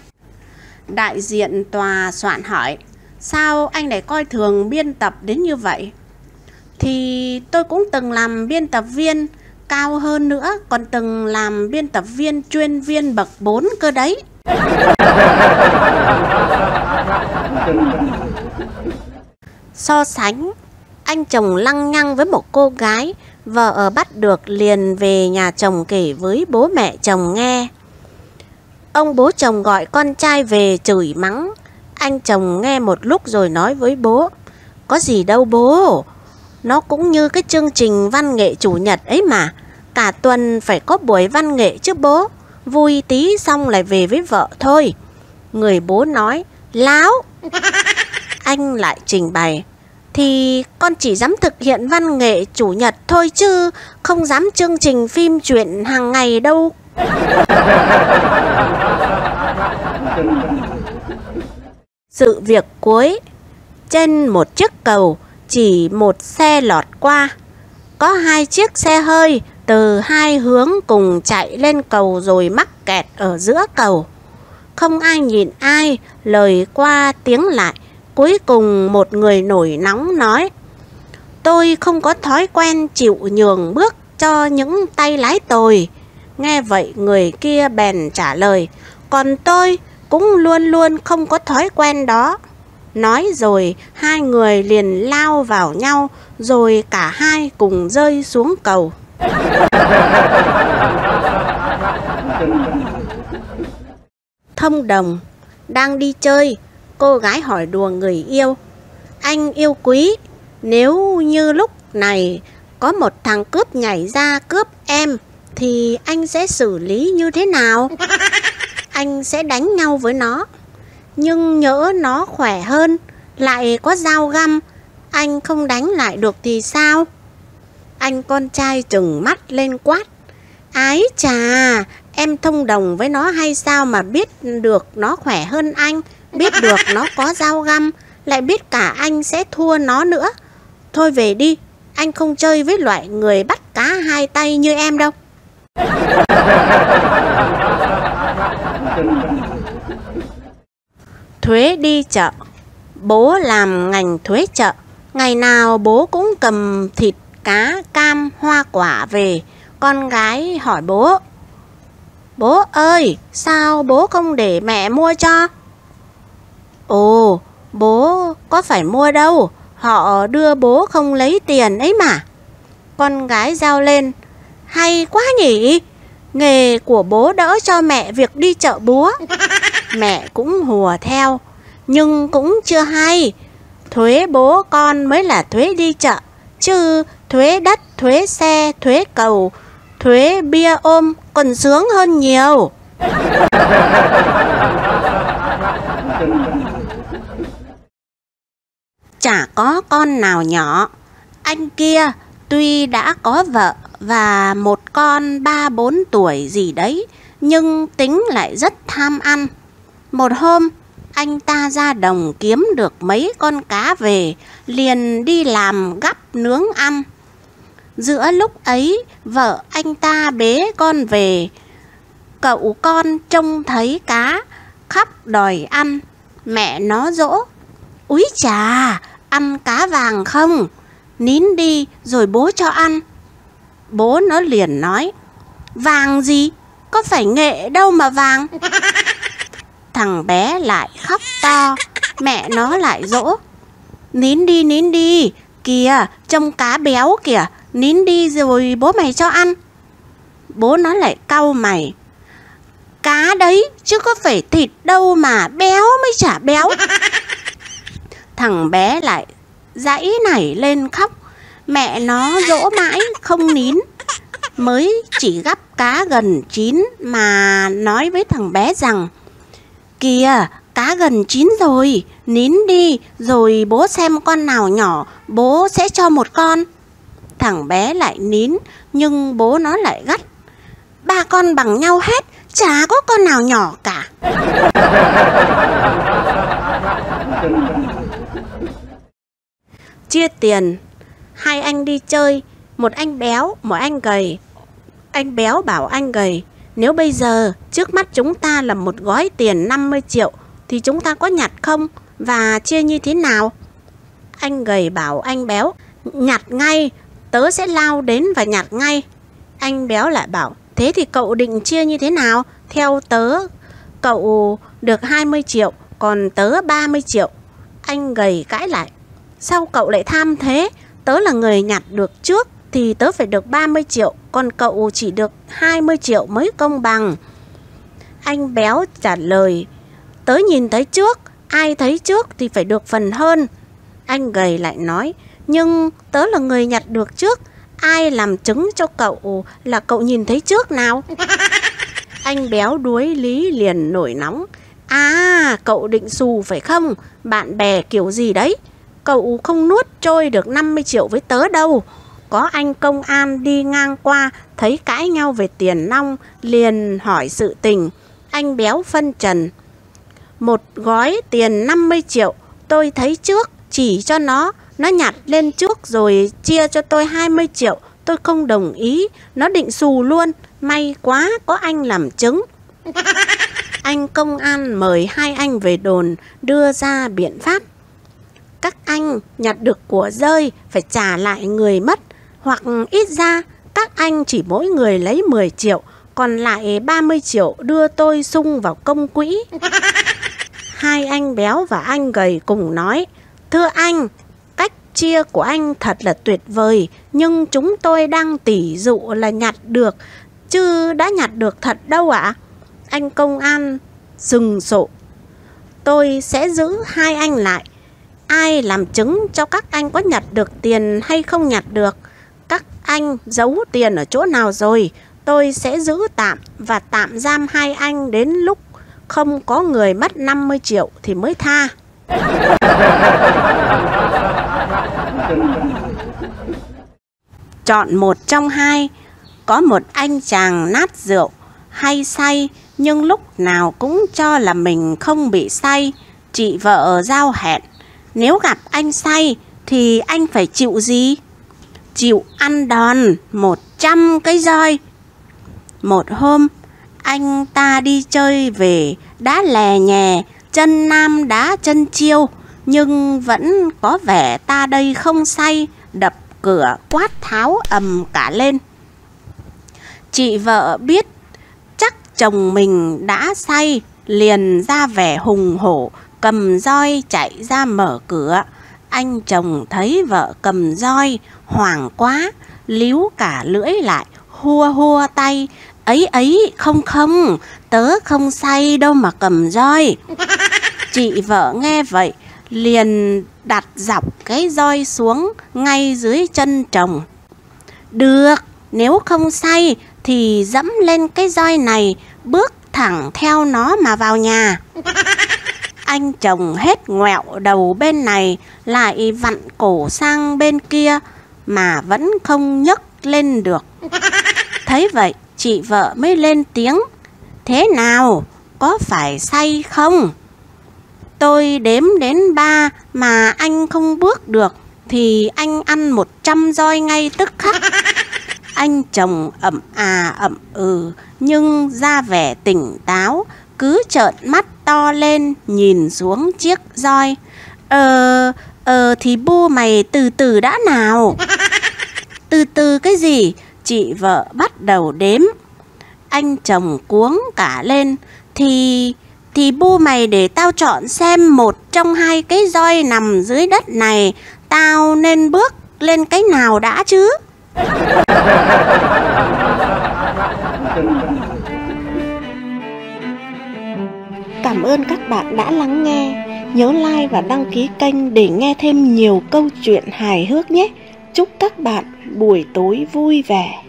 Đại diện tòa soạn hỏi: Sao anh lại coi thường biên tập đến như vậy? Thì tôi cũng từng làm biên tập viên, cao hơn nữa còn từng làm biên tập viên chuyên viên bậc 4 cơ đấy. So sánh, anh chồng lăng nhăng với một cô gái, vợ bắt được liền về nhà chồng kể với bố mẹ chồng nghe. Ông bố chồng gọi con trai về chửi mắng. Anh chồng nghe một lúc rồi nói với bố: Có gì đâu bố, nó cũng như cái chương trình văn nghệ chủ nhật ấy mà, cả tuần phải có buổi văn nghệ chứ bố, vui tí xong lại về với vợ thôi. Người bố nói: Láo. Anh lại trình bày: Thì con chỉ dám thực hiện văn nghệ chủ nhật thôi chứ không dám chương trình phim truyện hàng ngày đâu. Sự việc cuối. Trên một chiếc cầu, chỉ một xe lọt qua. Có 2 chiếc xe hơi từ 2 hướng cùng chạy lên cầu rồi mắc kẹt ở giữa cầu. Không ai nhìn ai, lời qua tiếng lại. Cuối cùng một người nổi nóng nói: Tôi không có thói quen chịu nhường bước cho những tay lái tồi. Nghe vậy người kia bèn trả lời: Còn tôi cũng luôn luôn không có thói quen đó. Nói rồi 2 người liền lao vào nhau, rồi cả hai cùng rơi xuống cầu. Thông đồng. Đang đi chơi, cô gái hỏi đùa người yêu: Anh yêu quý, nếu như lúc này có một thằng cướp nhảy ra cướp em thì anh sẽ xử lý như thế nào? Anh sẽ đánh nhau với nó. Nhưng nhỡ nó khỏe hơn, lại có dao găm, anh không đánh lại được thì sao? Anh con trai trừng mắt lên quát: Ái chà, em thông đồng với nó hay sao mà biết được nó khỏe hơn anh, biết được nó có dao găm, lại biết cả anh sẽ thua nó nữa. Thôi về đi, anh không chơi với loại người bắt cá 2 tay như em đâu. Thuế đi chợ. Bố làm ngành thuế chợ. Ngày nào bố cũng cầm thịt, cá, cam, hoa quả về. Con gái hỏi bố: Bố ơi, sao bố không để mẹ mua cho? Ồ, bố có phải mua đâu, họ đưa bố không lấy tiền ấy mà. Con gái reo lên: Hay quá nhỉ, nghề của bố đỡ cho mẹ việc đi chợ búa. Mẹ cũng hùa theo: Nhưng cũng chưa hay, thuế bố con mới là thuế đi chợ, chứ thuế đất, thuế xe, thuế cầu, thuế bia ôm còn sướng hơn nhiều. Chả có con nào nhỏ. Anh kia tuy đã có vợ và một con 3-4 tuổi gì đấy, nhưng tính lại rất tham ăn. Một hôm, anh ta ra đồng kiếm được mấy con cá về, liền đi làm gắp nướng ăn. Giữa lúc ấy, vợ anh ta bế con về. Cậu con trông thấy cá, khóc đòi ăn. Mẹ nó dỗ: "Úi chà, ăn cá vàng không? Nín đi rồi bố cho ăn." Bố nó liền nói: "Vàng gì? Có phải nghệ đâu mà vàng." Thằng bé lại khóc to. Mẹ nó lại dỗ: nín đi, kìa, trông cá béo kìa, nín đi rồi bố mày cho ăn." Bố nó lại cau mày: "Cá đấy, chứ có phải thịt đâu mà béo mới chả béo." Thằng bé lại giãy nảy lên khóc. Mẹ nó dỗ mãi không nín. Mới chỉ gắp cá gần chín mà nói với thằng bé rằng: "Kìa, cá gần chín rồi, nín đi rồi bố xem con nào nhỏ, bố sẽ cho một con." Thằng bé lại nín, nhưng bố nó lại gắt: "Ba con bằng nhau hết, chả có con nào nhỏ cả." Chia tiền. Hai anh đi chơi, một anh béo, một anh gầy. Anh béo bảo anh gầy: "Nếu bây giờ trước mắt chúng ta là một gói tiền 50 triệu thì chúng ta có nhặt không và chia như thế nào?" Anh gầy bảo anh béo: "Nhặt ngay, tớ sẽ lao đến và nhặt ngay." Anh béo lại bảo: "Thế thì cậu định chia như thế nào? Theo tớ, cậu được 20 triệu, còn tớ 30 triệu. Anh gầy cãi lại: "Sao cậu lại tham thế? Tớ là người nhặt được trước thì tớ phải được 30 triệu, còn cậu chỉ được 20 triệu mới công bằng." Anh béo trả lời: "Tớ nhìn thấy trước, ai thấy trước thì phải được phần hơn." Anh gầy lại nói: "Nhưng tớ là người nhặt được trước, ai làm chứng cho cậu là cậu nhìn thấy trước nào?" Anh béo đuối lý liền nổi nóng: "À, cậu định xù phải không? Bạn bè kiểu gì đấy? Cậu không nuốt trôi được 50 triệu với tớ đâu." Có anh công an đi ngang qua, thấy cãi nhau về tiền nong, liền hỏi sự tình. Anh béo phân trần: "Một gói tiền 50 triệu, tôi thấy trước, chỉ cho nó nhặt lên trước rồi chia cho tôi 20 triệu, tôi không đồng ý, nó định xù luôn, may quá có anh làm chứng." Anh công an mời hai anh về đồn, đưa ra biện pháp: "Các anh nhặt được của rơi phải trả lại người mất, hoặc ít ra các anh chỉ mỗi người lấy 10 triệu, còn lại 30 triệu đưa tôi sung vào công quỹ." Hai anh béo và anh gầy cùng nói: "Thưa anh, cách chia của anh thật là tuyệt vời, nhưng chúng tôi đang tỉ dụ là nhặt được, chứ đã nhặt được thật đâu ạ." Anh công an sừng sộ: "Tôi sẽ giữ hai anh lại. Ai làm chứng cho các anh có nhặt được tiền hay không nhặt được? Các anh giấu tiền ở chỗ nào rồi? Tôi sẽ giữ tạm và tạm giam hai anh đến lúc không có người mất 50 triệu thì mới tha." Chọn một trong hai. Có một anh chàng nát rượu, hay say, nhưng lúc nào cũng cho là mình không bị say. Chị vợ giao hẹn: "Nếu gặp anh say thì anh phải chịu gì?" "Chịu ăn đòn 100 cái roi." Một hôm, anh ta đi chơi về, đã lè nhè, chân nam đá chân chiêu, nhưng vẫn có vẻ ta đây không say, đập cửa quát tháo ầm cả lên. Chị vợ biết chắc chồng mình đã say, liền ra vẻ hùng hổ, cầm roi chạy ra mở cửa. Anh chồng thấy vợ cầm roi, hoảng quá, líu cả lưỡi lại, hua hua tay: Ấy, không, tớ không say đâu mà cầm roi." Chị vợ nghe vậy, liền đặt dọc cái roi xuống ngay dưới chân chồng. Được, nếu không say thì dẫm lên cái roi này, bước thẳng theo nó mà vào nhà. Anh chồng hết ngoẹo đầu bên này lại vặn cổ sang bên kia mà vẫn không nhấc lên được. Thấy vậy chị vợ mới lên tiếng: Thế nào, có phải say không? Tôi đếm đến 3 mà anh không bước được thì anh ăn 100 roi ngay tức khắc. Anh chồng ậm ậm nhưng ra vẻ tỉnh táo, cứ trợn mắt to lên nhìn xuống chiếc roi. Thì bu mày từ từ đã nào. Từ từ cái gì? Chị vợ bắt đầu đếm. Anh chồng cuống cả lên. Thì bu mày để tao chọn xem một trong hai cái roi nằm dưới đất này, tao nên bước lên cái nào đã chứ? Cảm ơn các bạn đã lắng nghe. Nhớ like và đăng ký kênh để nghe thêm nhiều câu chuyện hài hước nhé. Chúc các bạn buổi tối vui vẻ.